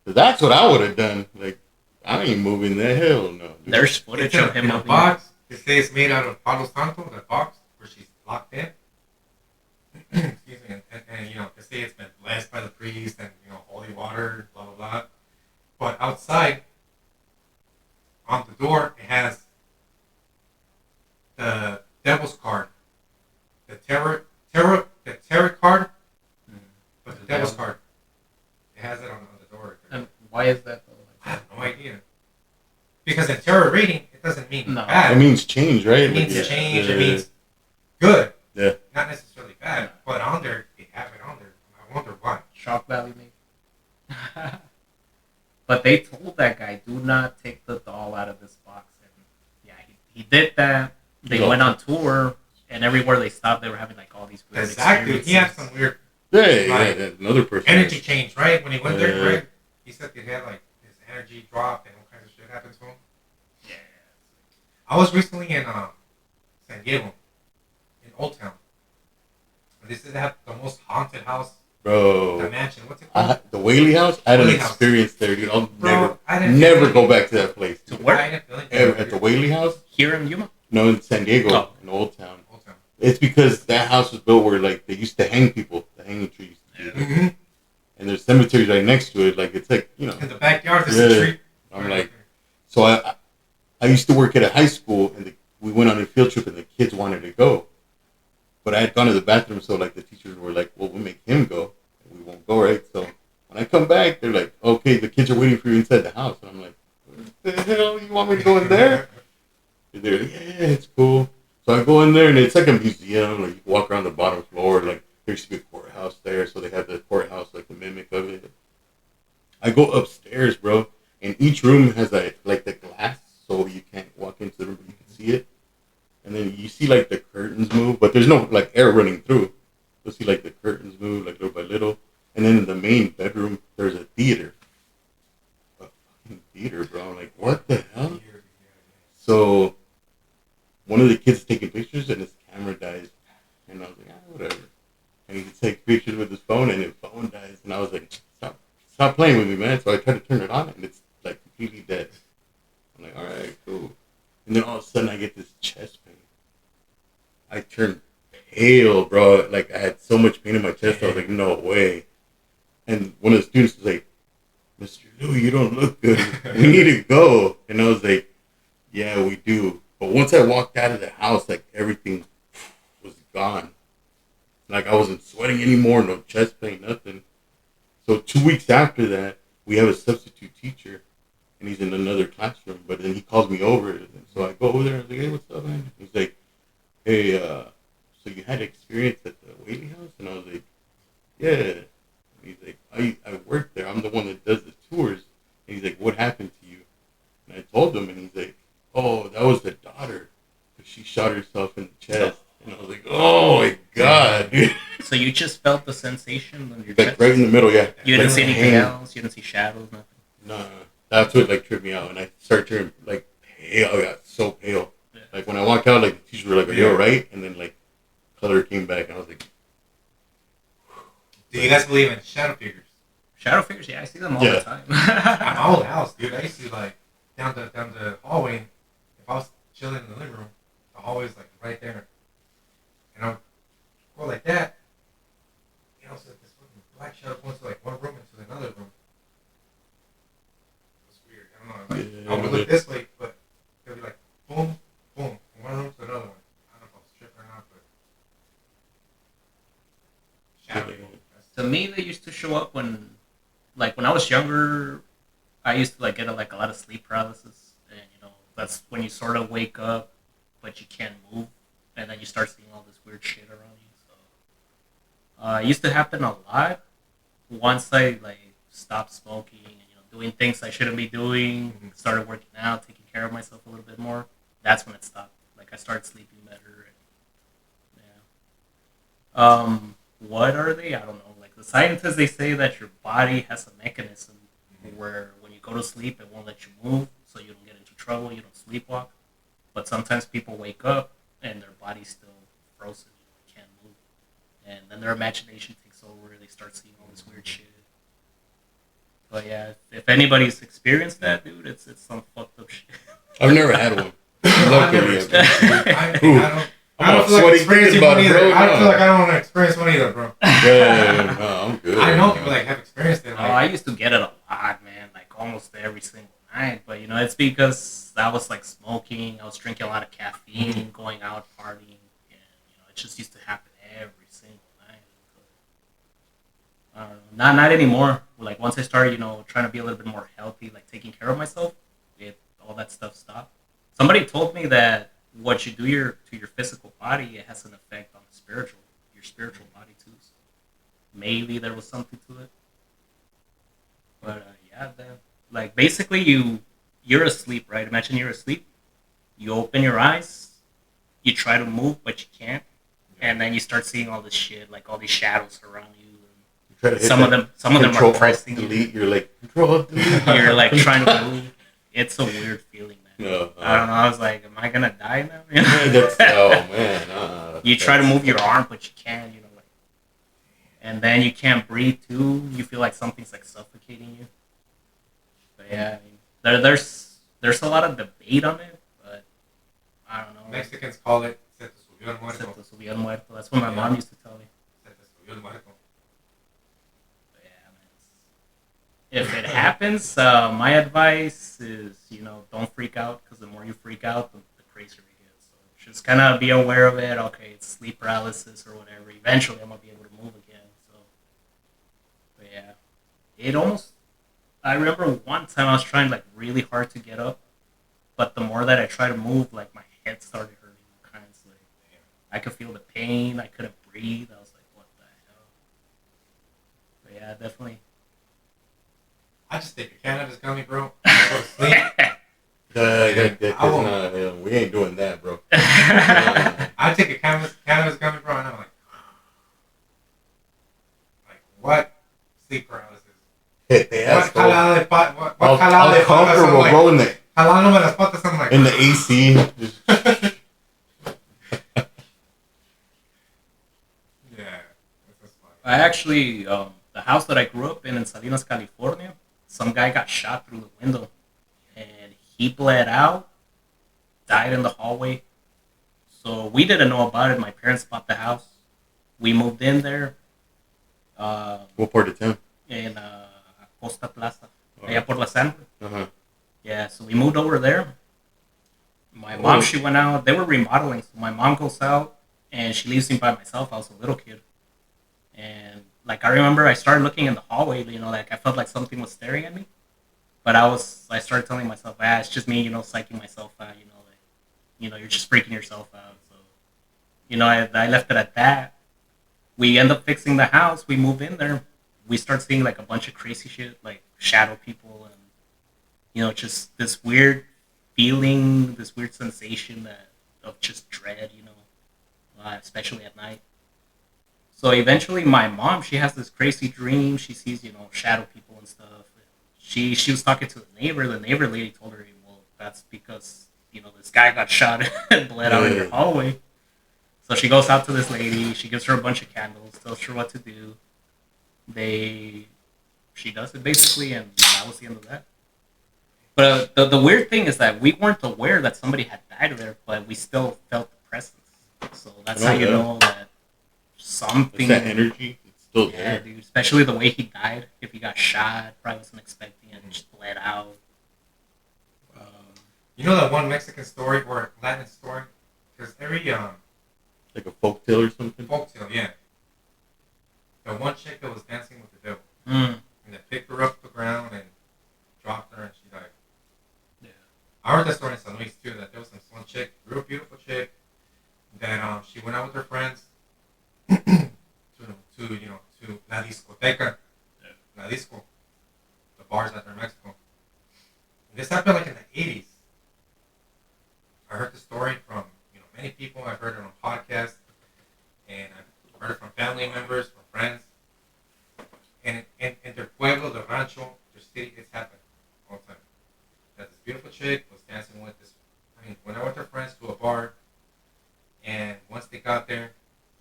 'Cause that's what I would have done. Like, I ain't moving the hell no. Dude. there's footage it's of him in a moving. box. They say it's made out of Palo Santo, that box where she's locked in. Excuse me, and they say it's been blessed by the priest and holy water, blah blah blah. But outside, on the door, it has the devil's card, the tarot card, but the devil's card. It has it on the door. And why is that though? I have no idea. Because in tarot reading, it doesn't mean No. bad. It means change, right? It means Like, change. It means good. Yeah. Not necessarily bad. But on there, they have it on there. I wonder why. Shock value, maybe. But they told that guy, do not take the doll out of this box. And yeah, he did that. They No. went on tour, and everywhere they stopped, they were having like all these weird Exactly. experiences. He had some weird Yeah, another person. energy change, right? When he went there, Yeah. right? He said he had like his energy dropped and all kinds of shit happened to him. Yeah. I was recently in San Diego, in Old Town. This is the most haunted house, the Bro. mansion. What's it called? The Whaley House? I had an Whaley House. experience there, dude. I'll Bro, I didn't never feel go it. back to that place. To where? I didn't feel it. Ever, at the Whaley House? Here in Yuma? No, in San Diego, Oh. in Old Town. Old Town. It's because that house was built where like they used to hang people, the hanging trees. Mm-hmm. And there's cemeteries right next to it. Like it's like In the backyard, there's a Yeah. tree. I'm like, so I used to work at a high school, and we went on a field trip, and the kids wanted to go, but I had gone to the bathroom, so like the teachers were like, well, we'll make him go, and we won't go, right? So when I come back, they're like, okay, the kids are waiting for you inside the house, and I'm like, what the hell, you want me to go in there? And they're like, yeah, it's cool. So I go in there, and it's like a museum. Like you walk around the bottom floor. Like there used to be a courthouse there, so they have the courthouse, like the mimic of it. I go upstairs, bro, and each room has like the glass, so you can't walk into the room, but you can see it. And then you see like the curtains move, but there's no like air running through. You'll see like the curtains move like little by little. And then in the main bedroom, there's a theater. A fucking theater, bro. I'm like, what the hell? So one of the kids taking pictures, and his camera dies. And I was like, whatever. And he takes pictures with his phone, and his phone dies. And I was like, stop playing with me, man. So I try to turn it on, and it's like completely dead. I'm like, all right, cool. And then all of a sudden, I get this chest pain. I turn pale, bro. Like I had so much pain in my chest. I was like, no way. And one of the students was like, Mr. Louis, you don't look good. We need to go. And I was like, yeah, we do. But once I walked out of the house, like everything was gone. Like I wasn't sweating anymore, no chest pain, nothing. So 2 weeks after that, we have a substitute teacher, and he's in another classroom. But then he calls me over, and so I go over there and I was like, hey, what's up, man? He's like, hey, so you had experience at the Whaley House? And I was like, yeah. And he's like, I work there. I'm the one that does the tours. And he's like, what happened to you? And I told him, and he's like, oh, that was the daughter. She shot herself in the chest. And I was like, oh my God, dude. So you just felt the sensation when your Like chest? right in the middle, yeah. You didn't like, see anything else? You didn't see shadows, nothing? No. That's what like tripped me out. And I started turning like pale. I got so pale. Yeah. Like when I walked out, like the teachers were like, are you alright? And then like color came back. And I was like, Do you guys believe in shadow figures? Shadow figures? Yeah, I see them all the time. At my old house, dude, I used to like down the hallway. If I was chilling in the living room, the hallway's like right there, and I would go like that. You know, so this fucking black shadow going to like one room into another room. It was weird. I don't know. Like, yeah, I would look this way, but it would be like boom, boom, from one room to another one. I don't know if I was tripping or not, but shadow. To me, they used to show up when I was younger. I used to like get a lot of sleep paralysis, and that's when you sort of wake up, but you can't move, and then you start seeing all this weird shit around you. So it used to happen a lot. Once I like stopped smoking and doing things I shouldn't be doing, started working out, taking care of myself a little bit more. That's when it stopped. Like I started sleeping better. And, yeah. What are they? I don't know. Like the scientists, they say that your body has a mechanism where when you go to sleep, it won't let you move, so you don't get into trouble. You don't sleepwalk. But sometimes people wake up and their body's still frozen. Can't move, and then their imagination takes over. They start seeing all this weird shit. But yeah, if anybody's experienced that, dude, it's some fucked up shit. I've never had one. Luckily, I don't feel like experiencing one either. I feel like I don't want to experience one either, bro. Yeah, no, I'm good. I know people like have experienced it. Like, I used to get it a lot, man. Like almost every single night. But it's because I was like smoking. I was drinking a lot of caffeine, going out partying, and it just used to happen every single night. But, I don't know. Not anymore. Like once I started, trying to be a little bit more healthy, like taking care of myself, all that stuff stopped. Somebody told me that what you do to your physical body, it has an effect on your spiritual body too. So maybe there was something to it. But yeah, like basically you're asleep, right? Imagine you're asleep. You open your eyes, you try to move, but you can't, and then you start seeing all this shit, like all these shadows around you. Some of them are pressing. Delete. You're like control delete. You're like trying to move. It's a weird feeling, man. No, I don't know. I was like, am I gonna die now? Oh man. You try to move your arm, but you can't. Like, and then you can't breathe too. You feel like something's like suffocating you. But yeah, I mean, there's a lot of debate on it, but I don't know. Mexicans call it "se te subió el muerto." Se te subió el muerto. That's what my mom used to tell me. Se te subió el muerto. But yeah, man. If it happens, my advice is, don't freak out, because the more you freak out, the crazier it gets. So just kind of be aware of it. Okay, it's sleep paralysis or whatever. Eventually, I'm gonna be able to move again. So, but yeah, I remember one time I was trying like really hard to get up, but the more that I tried to move, like my head started hurting all kinds. Like I could feel the pain. I couldn't breathe. I was like, what the hell? But yeah, definitely. I just take a Canada's gummy, bro. I go to sleep. We ain't doing that, bro. I take a Canada's gummy, bro, and I'm like what? Sleep paralysis. Hit the ass. What I'll de comfortable, bro, in the Jalándome las patas, I'm like in the AC. Yeah, that's fine. I actually, the house that I grew up in Salinas, California, some guy got shot through the window, and he bled out, died in the hallway. So we didn't know about it. My parents bought the house. We moved in there. What part of town? In Costa Plaza, allá por la Santa. Uh-huh. Yeah, so we moved over there. My mom, she went out. They were remodeling, so my mom goes out and she leaves me by myself. I was a little kid, and like I remember, I started looking in the hallway. Like I felt like something was staring at me, but I started telling myself, it's just me, psyching myself out. You're just freaking yourself out. So, I left it at that. We end up fixing the house. We move in there. We start seeing like a bunch of crazy shit, like shadow people, and just this weird feeling, this weird sensation of just dread, especially at night. So eventually, my mom, she has this crazy dream. She sees, shadow people and stuff. She was talking to the neighbor. The neighbor lady told her, well, that's because this guy got shot and bled out in your hallway. So she goes out to this lady. She gives her a bunch of candles, tells her what to do. She does it basically, and that was the end of that. But the weird thing is that we weren't aware that somebody had died there, but we still felt the presence. So that's how you know that something. It's that energy. It's still there. Yeah, dude. Especially the way he died. If he got shot, probably wasn't expecting it and just bled out. You know that one Mexican story or Latin story? Because every like a folktale or something. Folktale, yeah. The one chick that was dancing with the devil, Mm. and they picked her up the ground and dropped her, and she died. Yeah. I heard that story in San Luis too. That there was one chick, real beautiful chick, that she went out with her friends to la discoteca, la disco, the bars out there in Mexico. And this happened like in the 80s. I heard the story from many people. I've heard it on podcasts, and I've heard it from family members, from friends. And in their pueblo, the rancho, their city, it's happened all the time. That this beautiful chick was dancing with went out with her friends to a bar, and once they got there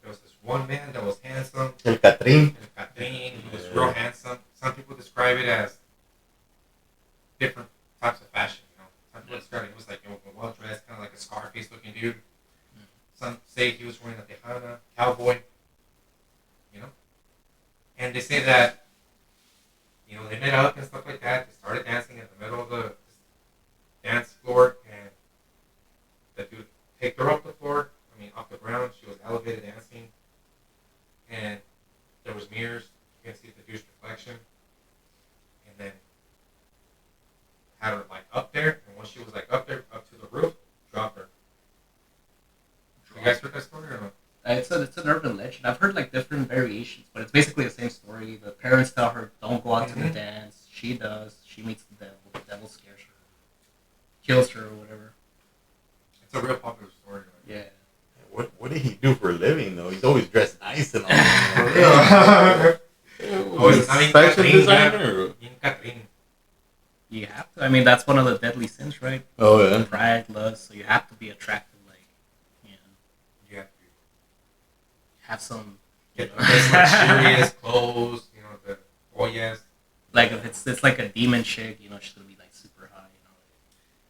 was this one man that was handsome. El Catrín. He was real handsome. Some people describe it as different types of fashion. Some people describe it was like well dressed, kind of like a Scarface looking dude. Some say he was wearing a tejana, cowboy. And they say that they met up and stuff like that. They started dancing in the middle of the dance floor, and the dude picked her up the floor. Off the ground. She was elevated dancing, and there was mirrors. You can see the dude's reflection, and then had her like up there. And once she was like up there, up to the roof, dropped her. You guys heard that story or no? It's an urban legend. I've heard like different variations, but it's basically the same story. The parents tell her, don't go out to the dance. She does. She meets the devil. The devil scares her. Kills her or whatever. It's a real popular story. Yeah. What did he do for a living, though? He's always dressed nice and all. He's fashion designer? You have to. That's one of the deadly sins, right? Oh, yeah. Pride, lust. So you have to be attractive. You have to have some. Get the best luxurious clothes. The joyas. Like if it's like a demon chick, she's gonna be like super hot.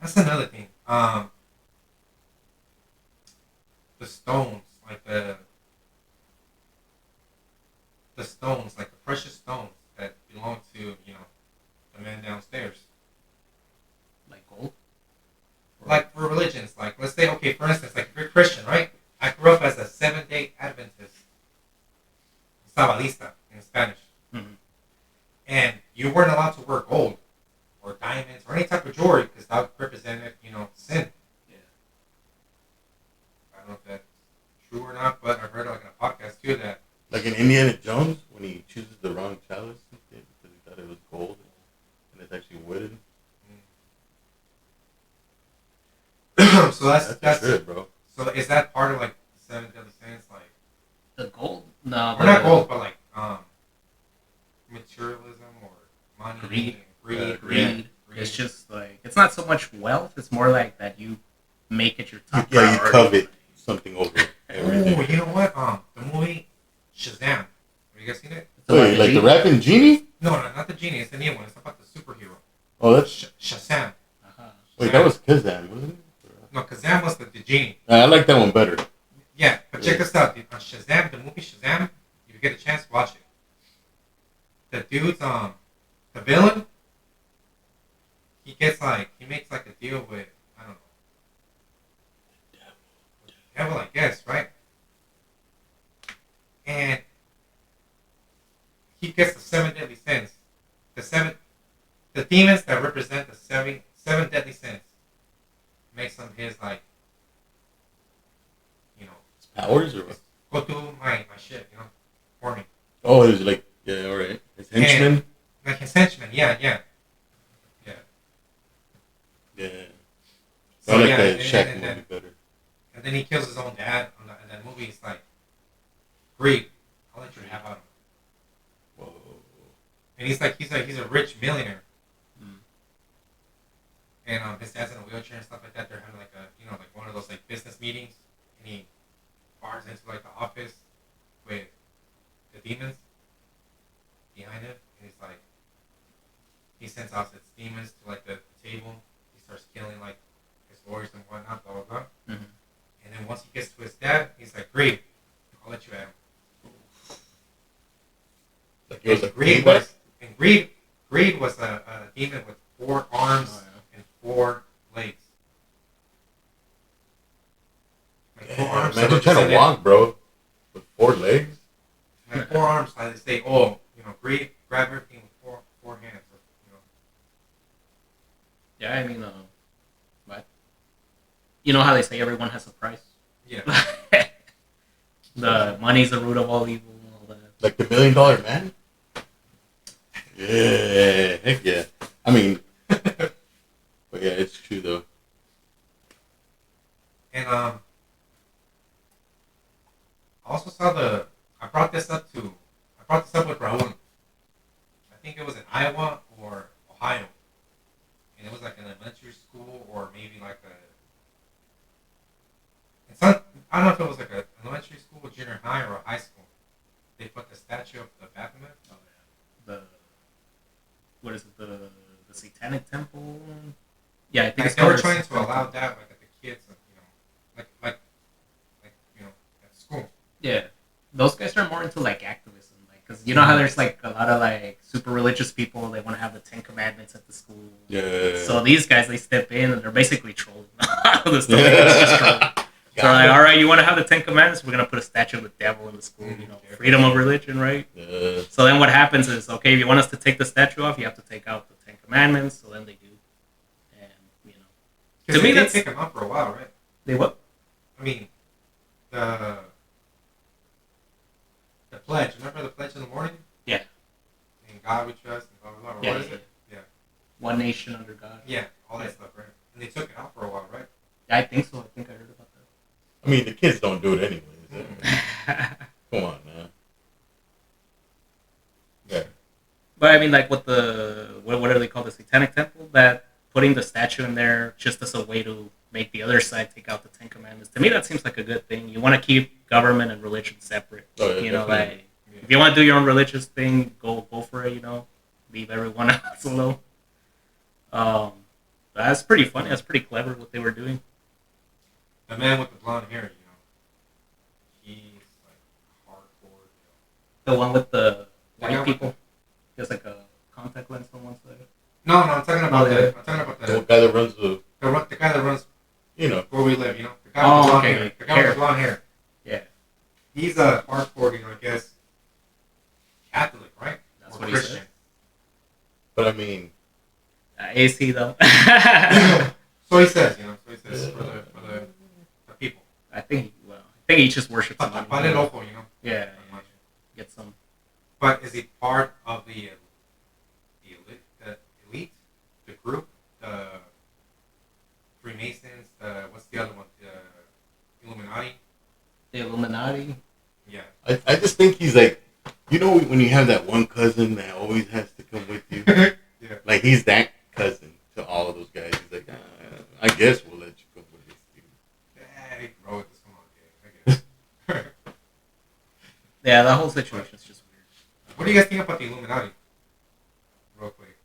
That's another thing. The stones, like the stones, like the precious stones that belong to, the man downstairs. Like gold? Like for religions, like let's say, okay, for instance, like if you're Christian, right? I grew up as a Seventh-day Adventist, Sabadista in Spanish. Mm-hmm. And you weren't allowed to wear gold or diamonds or any type of jewelry because that represented, sin. I don't know if that's true or not, but I've heard like in a podcast too that like in Indiana Jones when he chooses the wrong chalice because he thought it was gold and it's actually wooden. So that's good, bro. So is that part of like the 7 deadly sins, like the gold? No, or not gold, but like materialism or money, greed. It's just like it's not so much wealth; it's more like that you make it your top Yeah, priority. you covet something over everything. Oh, you know what? The movie Shazam. Have you guys seen it? Wait, like the rapping genie? No, not the genie. It's the new one. It's about the superhero. Oh, that's Shazam. Uh-huh. wait, that was Kazam, wasn't it? No, Kazam was the genie. I like that one better. Yeah, but check this out, dude. On Shazam, the movie Shazam, if you get a chance, watch it. The dude's the villain. He makes like a deal with, I don't know, devil, I guess, right? And he gets the 7 deadly sins. The demons that represent the seven deadly sins makes them his, like, you know, Powers or what? go do my shit, for me. Oh, it's like, yeah, all right. His henchmen. Like his henchmen, yeah. Yeah. So I like yeah, that Shaq movie better. And then he kills his own dad. In that movie, it's like, greed. I'll let you have out of him. Whoa. And he's a rich millionaire. And his dad's in a wheelchair and stuff like that. They're having like like one of those like business meetings, and he bars into like the office with the demons behind him, and he's like, he sends out his demons to like the table. He starts killing like his lawyers and whatnot, blah blah blah. Mm-hmm. And then once he gets to his dad, he's like, greed. I'll let you have him. Like it was a Greed was a demon with 4 arms and 4 legs. Like 4 arms. Imagine trying to walk, bro, with 4 legs. Like 4 arms. Like they say, oh, greed, grab everything with 4 hands. Yeah, I mean, but you know how they say everyone has a price. Yeah. The money's the root of all evil and all that. Like the $1 Million Man. Yeah, heck yeah. I mean, but yeah, it's true though. And I also saw I brought this up with Raul. I think it was in Iowa or Ohio. And it was like an elementary school or maybe like I don't know if it was like an elementary school, junior high, or a high school. They put the statue of the Batman. Oh yeah. What is it? The Satanic Temple? Yeah, I think Like it's they were called trying to allow that like at the kids, like at school. Yeah, those guys are more into like activism, like because you know how there's like a lot of like super religious people. They want to have the 10 Commandments at the school. Yeah. So these guys, they step in and they're basically trolling. The stuff it's just trolling. So they're like, all right, you want to have the 10 Commandments? We're gonna put a statue of the devil in the school. Freedom of religion, right? Yeah. So then what happens is, okay, if you want us to take the statue off, you have to take out the 10 Commandments. So then they do, and To me, they take them out for a while, right? They what? I mean, the pledge. Remember the pledge in the morning? Yeah. In God we trust, and blah blah blah. Yeah, What is it? Yeah. One nation under God. Yeah, all that stuff, right? And they took it out for a while, right? Yeah, I think so. I think I heard about that. I mean, the kids don't do it anyways. Come on, man. Yeah. But I mean, like, what are they called? The Satanic Temple? That putting the statue in there just as a way to make the other side take out the 10 Commandments. To me, that seems like a good thing. You want to keep government and religion separate. Oh, yeah, like, if you want to do your own religious thing, go for it, Leave everyone else alone. That's pretty funny. That's pretty clever what they were doing. The man with the blonde hair, he's like hardcore. The one with the white people. He has like a contact lens on one side. No, I'm talking about the guy that runs the guy that runs where we live, the guy Oh, with the blonde okay. hair. The guy with the blonde hair. Yeah. He's a hardcore, I guess, Catholic, right? That's or what Christian. he said. But I mean, AC though. So he says, for the people. I think he just worships him. Yeah. Get some. But is he part of the elite, the group, the Freemasons, what's the other one, the Illuminati? The Illuminati. Yeah. I just think he's like, when you have that one cousin that always has to come with you. Yeah. Like he's that cousin to all of those guys. He's like, I guess we'll let you come with us, dude. Hey, bro, this come on, I guess. Yeah, that whole situation is just weird. What do you guys think about the Illuminati? Real quick.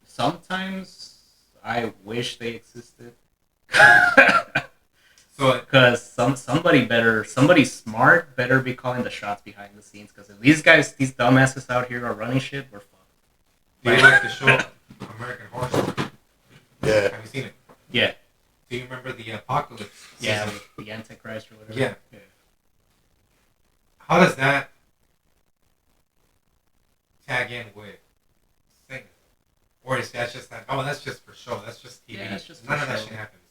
Sometimes I wish they existed. So Because somebody smart better be calling the shots behind the scenes. Because if these dumbasses out here are running shit, we're fucked. do you like the show American Horror Story? Yeah. Have you seen it? Yeah. Do you remember the Apocalypse? Yeah, season? with the Antichrist or whatever. Yeah. How does that tag in with singing? Or is that just that? Oh, that's just for show. That's just TV. Yeah, it's just for None of that show. shit happens.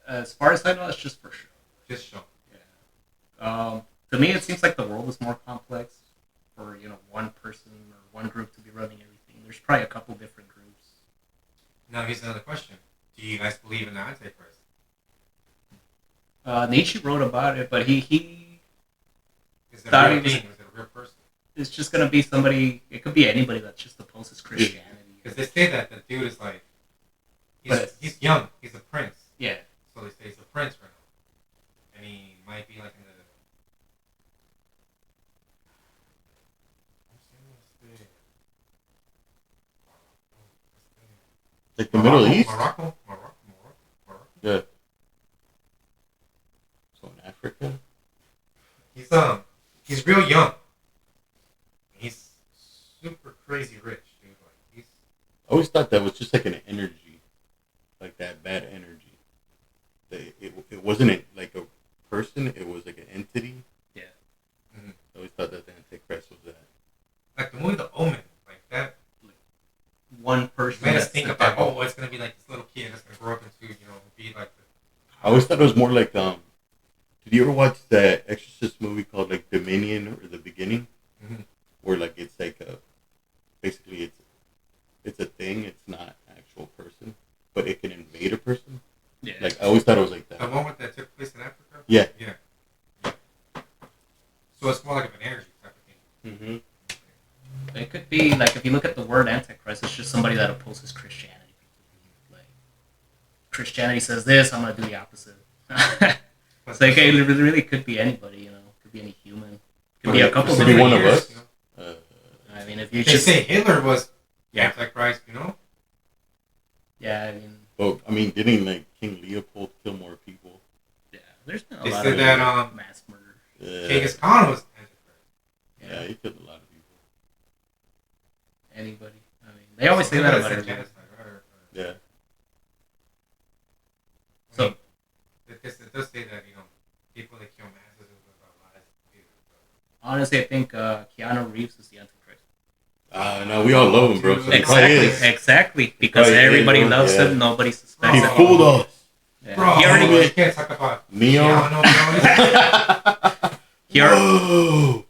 As far as I know, it's just for sure. Just show. Yeah. To me, it seems like the world is more complex for one person or one group to be running everything. There's probably a couple different groups. Now here's another question: do you guys believe in the Antichrist? Nietzsche wrote about it, but he Is it a Thought real he was- being? Is it a real person? it's just gonna be somebody. It could be anybody that just opposes Christianity. Because they say that the dude is like, But- he's young. He's a prince. Yeah. So they say he's a prince right now, and he might be like in the. Like the Middle East? Morocco. Yeah. So in Africa? He's real young. He's super crazy rich, dude. Like he's I always thought that was just like an energy. Like that bad energy. It wasn't like a person, it was like an entity. Yeah. I always thought that the Antichrist was that. like the movie The Omen, like that. One person. Made us that's think the about, devil. oh, it's gonna be like this little kid that's gonna grow up into, be like the. I always thought it was more like did you ever watch that Exorcist movie called like Dominion or The Beginning? Mhm. Where like it's like basically it's a thing, it's not an actual person, but it can invade a person. Yeah. Like I always thought it was like The that. one that took place in Africa. Yeah. Yeah. So it's more like an energy type of thing. Mm-hmm. It could be like if you look at the word Antichrist, it's just somebody that opposes Christianity. Like Christianity says this, I'm gonna do the opposite. It's like it really could be anybody, Could be any human. Could be a couple. Could be different one of years. us. I mean, if you They just say Hitler was Yeah. Antichrist, yeah, I mean, Well, I mean, didn't like King Leopold kill more people? yeah. There's been a They lot said of that mass murder. Yeah. Genghis Khan was Antichrist. Yeah, he killed a lot of people. Anybody. I mean, they always say that It's about a everybody. genocide, right? Yeah. I So- mean, it does say that people that kill masses with lies. Honestly, I think Keanu Reeves is the Antichrist. No, we all love him, bro. So he probably is. Exactly. Because Probably is, everybody bro. loves Yeah. him, nobody suspects He him. fooled us. Yeah. Bro, He already you can't talk about Neo. Whoa.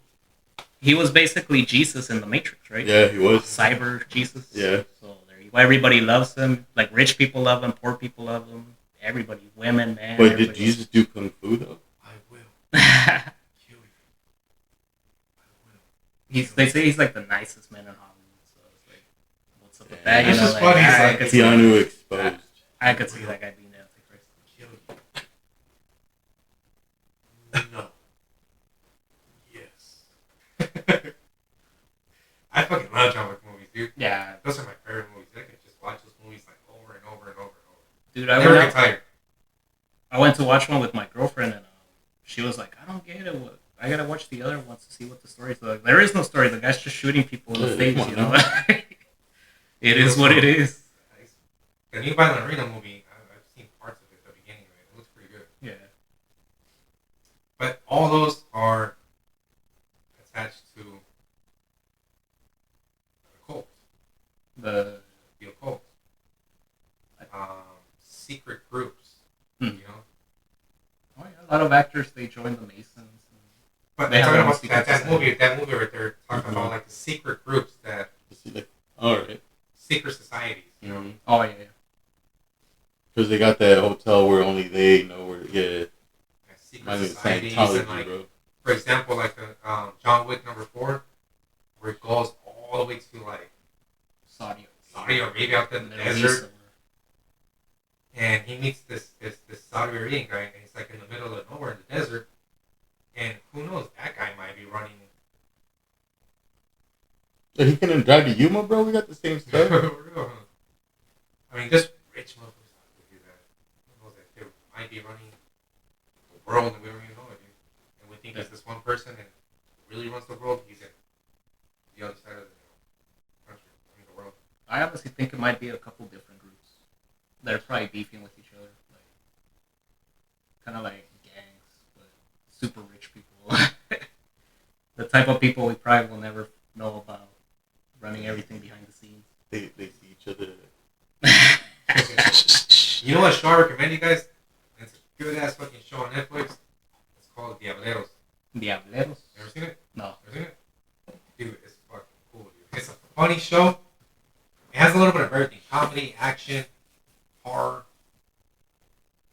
he was basically Jesus in the Matrix, right? Yeah, he was. Cyber Jesus. Yeah. So there you go. Everybody loves him. Like rich people love him, poor people love him. Everybody, women, man. But did everybody. Jesus do kung fu though? I will kill you. They say he's like the nicest man in Hollywood. So it's like, what's up with Yeah. that? It's just funny, he's like, Keanu exposed. I could see that guy being the Antichrist. Kill you. No. Yes. I fucking love John Wick movies, dude. Yeah, Those are my favorite movies. I could just watch those movies like over and over and over and over. dude. Never get tired. I went to watch one with my girlfriend, and she was like, "I don't get it. I gotta watch the other ones to see what the story's like." There is no story. The guy's just shooting people in the face. Come on, It is what it is. The new Ballerina movie, I've seen parts of it at the beginning of it. It looks pretty good. Yeah. But all those are attached to the cult, The the occult, secret groups, Hmm. Oh yeah, a lot of actors they join the Masons. But They have talking their own about secret that society. movie right there, talking about like the secret groups that All right. secret societies. Oh yeah. Because they got that hotel where only they know where. Yeah. Like secret Might be societies Scientology, and like, bro. for example, like the John Wick #4, where it goes all the way to like Saudi Arabia out there in the Middle East desert. somewhere. And he meets this Saudi Arabian guy, and he's like in the middle of nowhere in the desert. And who knows, that guy might be running. So he couldn't drive to Yuma, bro. We got the same stuff. I mean, just rich motherfuckers have to do that. be running the world and we don't even know it, dude. And we think it's this one person and really runs the world. He's in the other side of the country, the world. I honestly think it might be a couple different groups. They're probably beefing with each other, like kind of like gangs, but super rich people. The type of people we probably will never know about, running everything behind the scenes. They see each other. You know what show I recommend you guys? It's a good ass fucking show on Netflix. It's called Diableros. Diableros? Ever seen it? No. Ever seen it? Dude, it's fucking cool, dude. It's a funny show. It has a little bit of everything. Comedy, action, horror.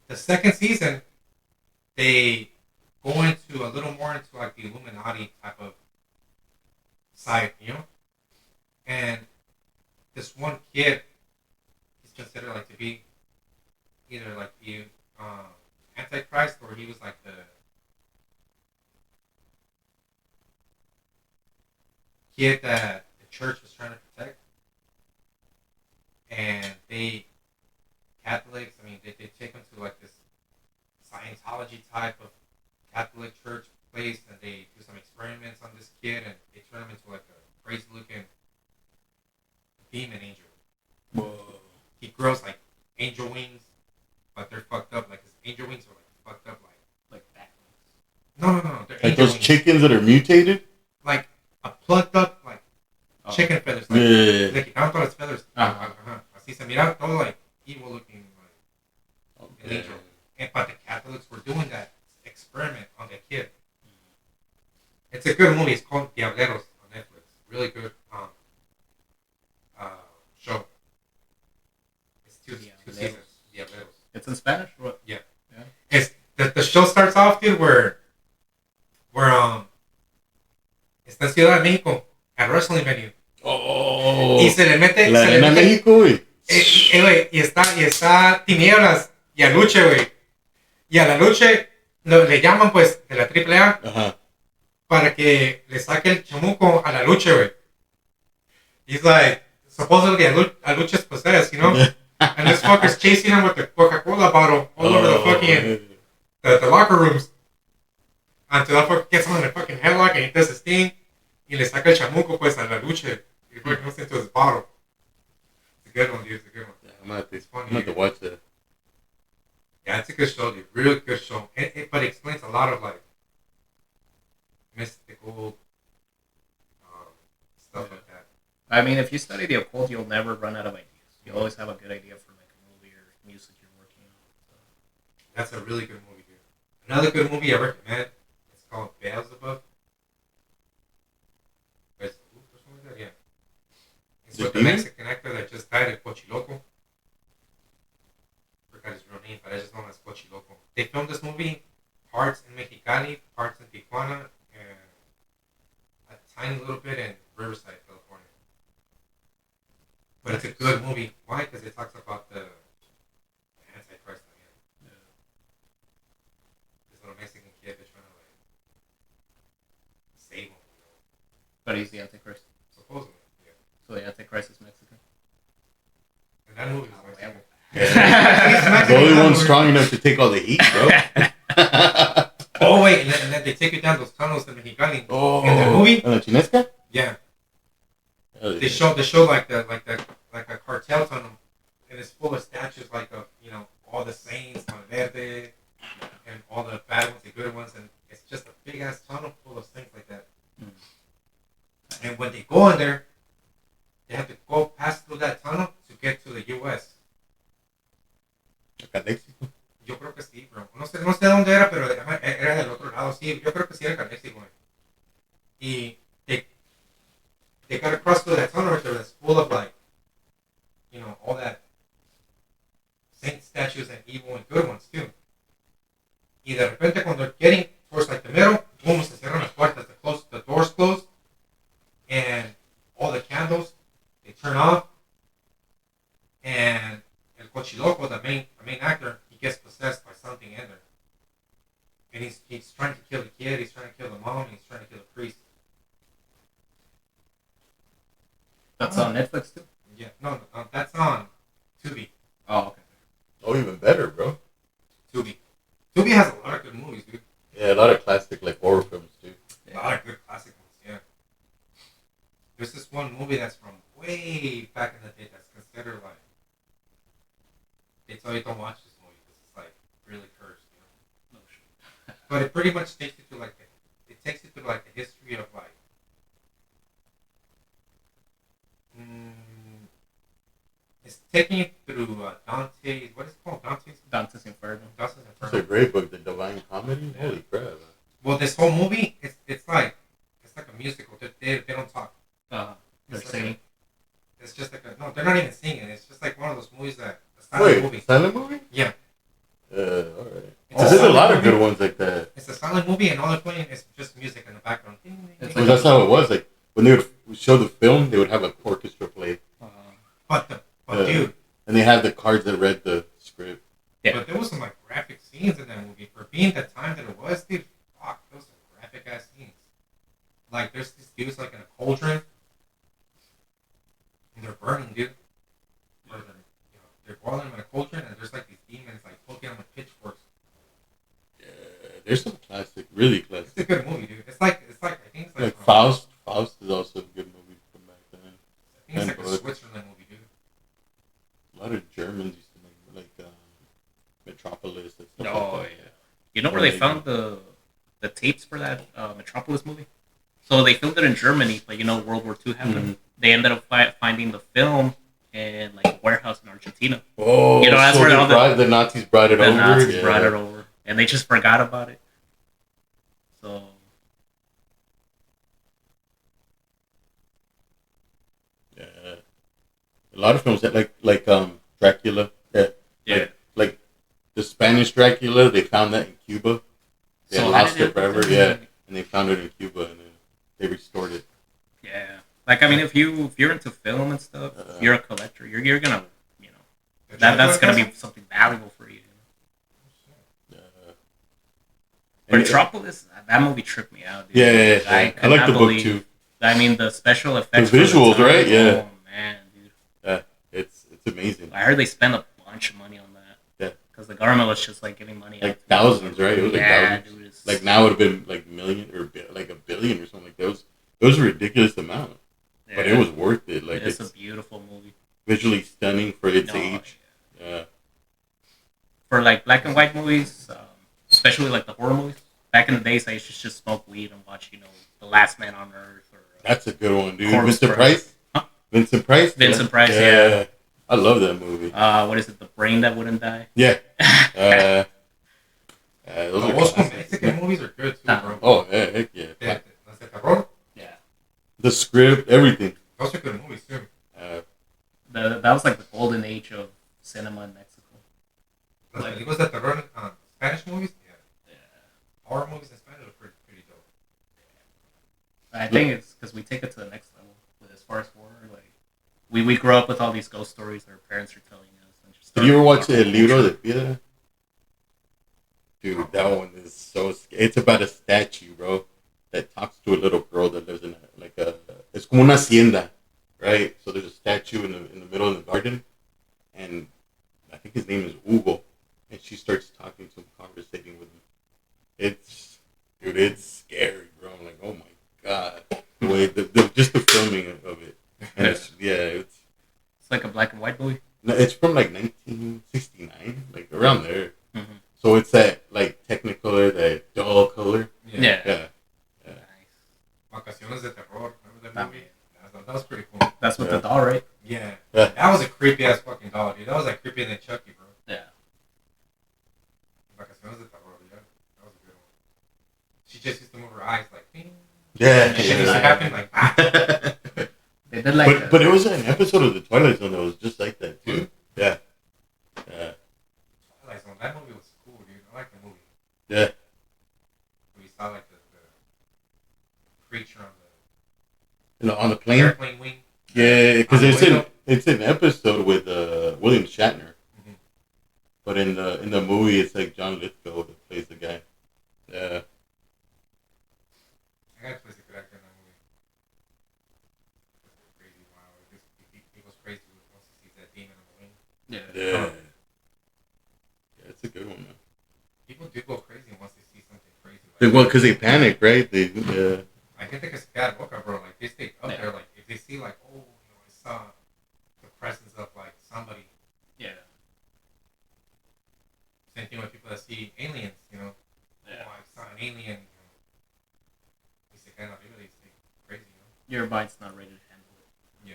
The second season, they go into a little more into like the Illuminati type of side, you know? And this one kid is considered like to be either like the Antichrist or he was like the kid that the church was trying to protect. And they, Catholics, I mean, they take him to like this Scientology type of Catholic church place and they do some experiments on this kid and they turn him into like a crazy looking demon angel. Whoa. He grows like angel wings, but they're fucked up. Like his angel wings are like fucked up like bat wings. No. They're Like angel those wings. chickens that are mutated? Like a plucked up like chicken feathers. Like, Yeah. le quitaron todas las feathers. Así se mira todo like evil looking like an angel. And but the Catholics were doing that experiment on the kid. It's a good movie. It's called Diableros on Netflix. Really good show. It's two seasons. Diableros. It's in Spanish or what? Yeah. Yeah. It's the show starts off, dude, where está en Ciudad de México at a wrestling venue. Oh. Y se le mete. La se le Arena mete México, güey. güey, y está Tinieblas y Aluche, güey. Y a la Aluche le llaman, pues, de la AAA Ajá. para que le saque el chamuco a la Aluche, güey. He's like, supposedly Aluche is possessed, you know? And this fucker's chasing him with the Coca-Cola bottle all over the fucking, the locker rooms. Until that fucker gets him in a fucking headlock and he does his thing. Y le saca el chamuco, pues, a la Aluche. He fucking goes into his bottle. It's a good one, dude. It's a good one. Yeah, I'm gonna It's funny. have to watch that. Yeah, it's a good show, dude. Really good show. But it explains a lot of, like, mystical stuff like that. I mean, if you study the occult, you'll never run out of ideas. You'll always have a good idea for like a movie or music you're working on. So. That's a really good movie, dude. Another good movie I recommend. It's called Beelzebub. Or something like that, yeah. It's with the Mexican actor that just died, El Cochiloco. Forgot his real name, but I just know him as Cochiloco. They filmed this movie parts in Mexicali, parts in Tijuana, and a tiny little bit in Riverside, California. But it's a good movie. Why? Because it talks about the Antichrist again. Yeah. This little Mexican kid is trying to like save him. But he's the Antichrist. Supposedly, yeah. So the Antichrist is Mexican. And that movie is Mexican. Yeah. The only one strong enough to take all the heat, bro. Oh wait, and then they take you down those tunnels in Mexicali. Oh, in the movie? ¿En la Chinesca? Yeah. Oh, They show like a cartel tunnel, and it's full of statues like of all the saints, Valverde, and all the bad ones, the good ones, and it's just a big ass tunnel full of things like that. And when they go in there, they have to go pass through that tunnel to get to the U.S. Acá México. Yo creo que sí, bro. No sé dónde era, pero era del otro lado. Sí, yo creo que sí era Canéxico, güey. Y they got across to that tunnel right there that's full of like, all that saint statues and evil and good ones too. Y de repente cuando they're getting towards like the middle, boom, se cierran las puertas, the doors close, and all the candles, they turn off, and El Cochiloco, the main actor, he gets possessed by something in there. And he's trying to kill the kid, he's trying to kill the mom, and he's trying to kill the priest. That's on Netflix too? Yeah, no, that's on Tubi. Oh, okay. Oh, even better, bro. Tubi. But it pretty much takes you to like it takes you to like the history of like it's taking you through Dante's what is it called Dante's Inferno. Dante's It's a Inferno. great book, The Divine Comedy. Yeah. Holy crap! Well, this whole movie it's like a musical. They don't talk. They're It's like singing. it's just like no, they're not even singing. It's just like one of those movies that a silent movie. Silent movie? Yeah. All right. It's There's a lot of movie. good ones like that. It's a silent movie, and all they're playing is just music in the background. It's Well, that's how it was. Like when they would show the film, they would have an orchestra play, But dude, and they had the cards that read the script. Yeah. but there was some like graphic scenes in that movie for being the time that it was, dude. Fuck, those are graphic ass scenes. Like there's these dudes like in a cauldron, and they're burning, dude. Or they're boiling them in a cauldron, and there's like these demons like poking them with pitchforks. Yeah, there's some classic, really It's classic. a good movie, dude. It's like I think it's Like Faust. Faust is also a good movie from back then. I think it's like a and Switzerland movie, dude. A lot of Germans used to make Metropolis and stuff Oh like that. yeah. You know where they found the tapes for that Metropolis movie? So they filmed it in Germany, but you know World War II happened. Mm-hmm. They ended up finding the film in like a warehouse in Argentina. Oh, You know, that's so where all the Nazis brought it The over. Nazis Yeah. brought it over, and they just forgot about it. So Yeah. A lot of films that like Dracula. Yeah. yeah. Like the Spanish Dracula, they found that in Cuba. They had So lost how it did forever, they- yeah. And they found it in Cuba, and then they restored it. Yeah. Like I mean, if you're into film and stuff, if you're a collector, you're gonna that's gonna be something valuable for you. And Metropolis, that movie tripped me out, dude. yeah. I could like not the book believe- too. I mean, the special effects, The for visuals, time, right? Yeah. Oh man, dude. It's amazing. I heard they spent a bunch of money on that. Yeah. Because the government was just like giving money. Like out. thousands, right? It was like Yeah, thousands. dude, it's- Like now it would have been like million or like a billion or something like that. It was a ridiculous amount, but it was worth it. Like it's a beautiful movie. visually stunning for its No, age. Yeah. For like black and white movies, especially like the horror movies. Back in the days, I used to just smoke weed and watch, The Last Man on Earth or That's a good one, dude. Corpse Vincent Bride. Price. Huh? Vincent Price. Vincent Price, yeah. I love that movie. what is it? The Brain That Wouldn't Die. Yeah. Those The are old school classics. Mexican movies are good too, bro. Oh yeah, heck yeah. Las de terror, Yeah. The script, everything. those are good movies too. That was like the golden age of cinema in Mexico. Las películas de terror, Spanish movies, yeah. Horror movies in Spanish are pretty dope. I think it's because we take it to the next level with as far as horror. Like we grew up with all these ghost stories that our parents are telling us. And just Did you ever watch started- El Libro de Piedra? Dude, that one is so scary. It's about a statue, bro, that talks to a little girl that lives in it's como una hacienda, right? So there's a statue in the middle of the garden, and I think his name is Hugo, and she starts talking to him, conversating with him. It's scary, bro. I'm like, oh my god, the way just the filming of it, and it's It's like a black and white movie. no, it's from like 1969, like around there. Mm-hmm. So it's that like Technicolor, that dull color. Yeah. Yeah. Nice. Vacaciones de terror, remember that Ah, movie? That was pretty cool. That's with Yeah. the doll, right? Yeah. Yeah. That was a creepy ass fucking doll, dude. That was like creepier than Chucky, bro. Yeah. Vacaciones de terror, yeah. That was a good one. She just used to move her eyes like, ding. Yeah. And shit used to happen like, ah. They did like. But it was an episode of the Twilight Zone that was just like that too. Yeah. Yeah. Twilight Zone. That movie was cool, dude. I like the movie. Yeah. We saw like the creature on On the the plane. airplane wing. Yeah, because On the window. it's an episode with William Shatner, Mhm. but in the movie it's like John Lithgow that plays the guy. Yeah. I got a place to connect in that movie. Crazy, wow. He goes crazy once he sees that demon on the wing. Yeah. Yeah, it's a good one, man. People do go crazy once they see something crazy. Well, because they panic, right? I can think of bad boca, bro. Like they stay up Yeah. there. Like if they see like, oh, I saw the presence of like somebody. Yeah. Same thing with people that see aliens. Yeah. Oh, I saw alien. Dice que la Biblia dice crazy, Your mind's not ready to handle it. Yeah.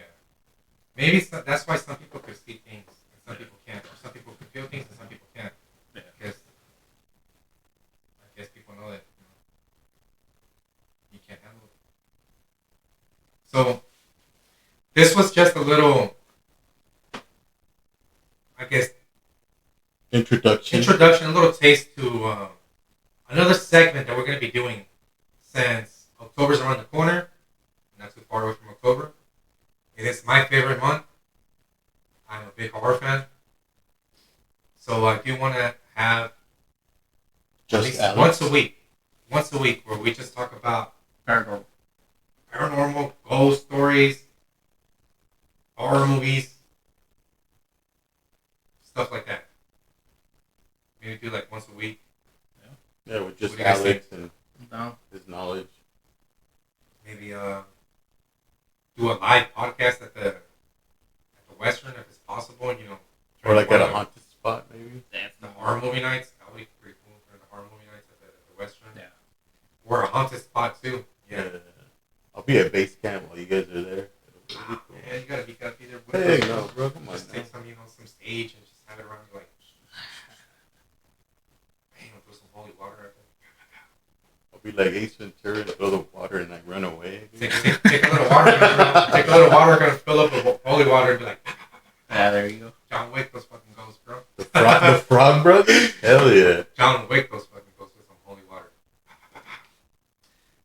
Maybe it's not, that's why some people could see things and some people can't, or some people could feel things and some people can't. Yeah. Because I guess people know that you can't handle it. So this was just a little, I guess, Introduction, a little taste to another segment that we're going to be doing since October's around the corner, not too far away from October. It is my favorite month. I'm a big horror fan. So I do want to have at just least Alex. once a week where we just talk about Paranormal. ghost stories, horror movies, stuff like that. Maybe do like once a week. Yeah, with just What do you guys Alex and No. his knowledge. Maybe do a live podcast at the Western if it's possible. You know, Or like at a one of haunted spot, maybe. That's the horror movie nights. That would be pretty cool for the horror movie nights at the Western. Yeah. Or a haunted spot too. Yeah. I'll be at base camp while you guys are there. It'll be cool. Yeah, you gotta be there. With Hey, us. no, bro, come on. Just Now. take some, some stage and just have it around you like. Bam, put some holy water right there. I'll be like Ace Ventura and throw the water and like run away. Take a little water. Take a little water, gonna fill up with holy water and be like. Yeah, there you go. John Wick, those fucking ghosts, bro. The Frog Brothers? Hell yeah. John Wick, those fucking ghosts with some holy water.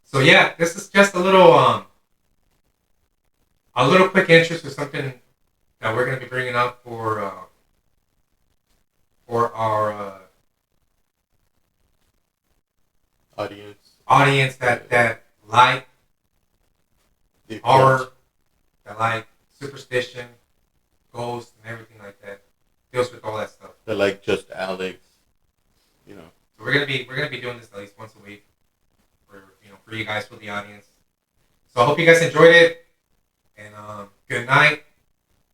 So yeah, this is just a little quick intro to something that we're gonna be bringing up for our audience that like The horror, that like superstition, ghosts, and everything like that. Deals with all that stuff. They're like just Alex, you know. So we're gonna be doing this at least once a week for you guys, for the audience. So I hope you guys enjoyed it, and good night.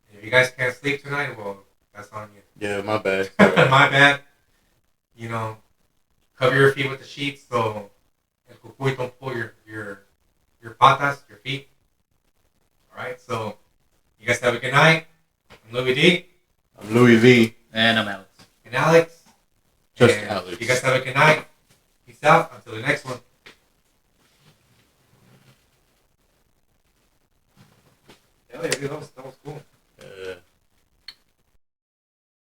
And if you guys can't sleep tonight, well, that's on you. Yeah, my bad. My bad. You know, cover your feet with the sheets so el cucuy don't pull your patas, your feet. All right. So you guys have a good night. I'm Louis D. I'm Louis V. And I'm Alex. And Alex. Just And Alex. You guys have a good night. Peace out. Until the next one. Hell yeah, dude, that was cool.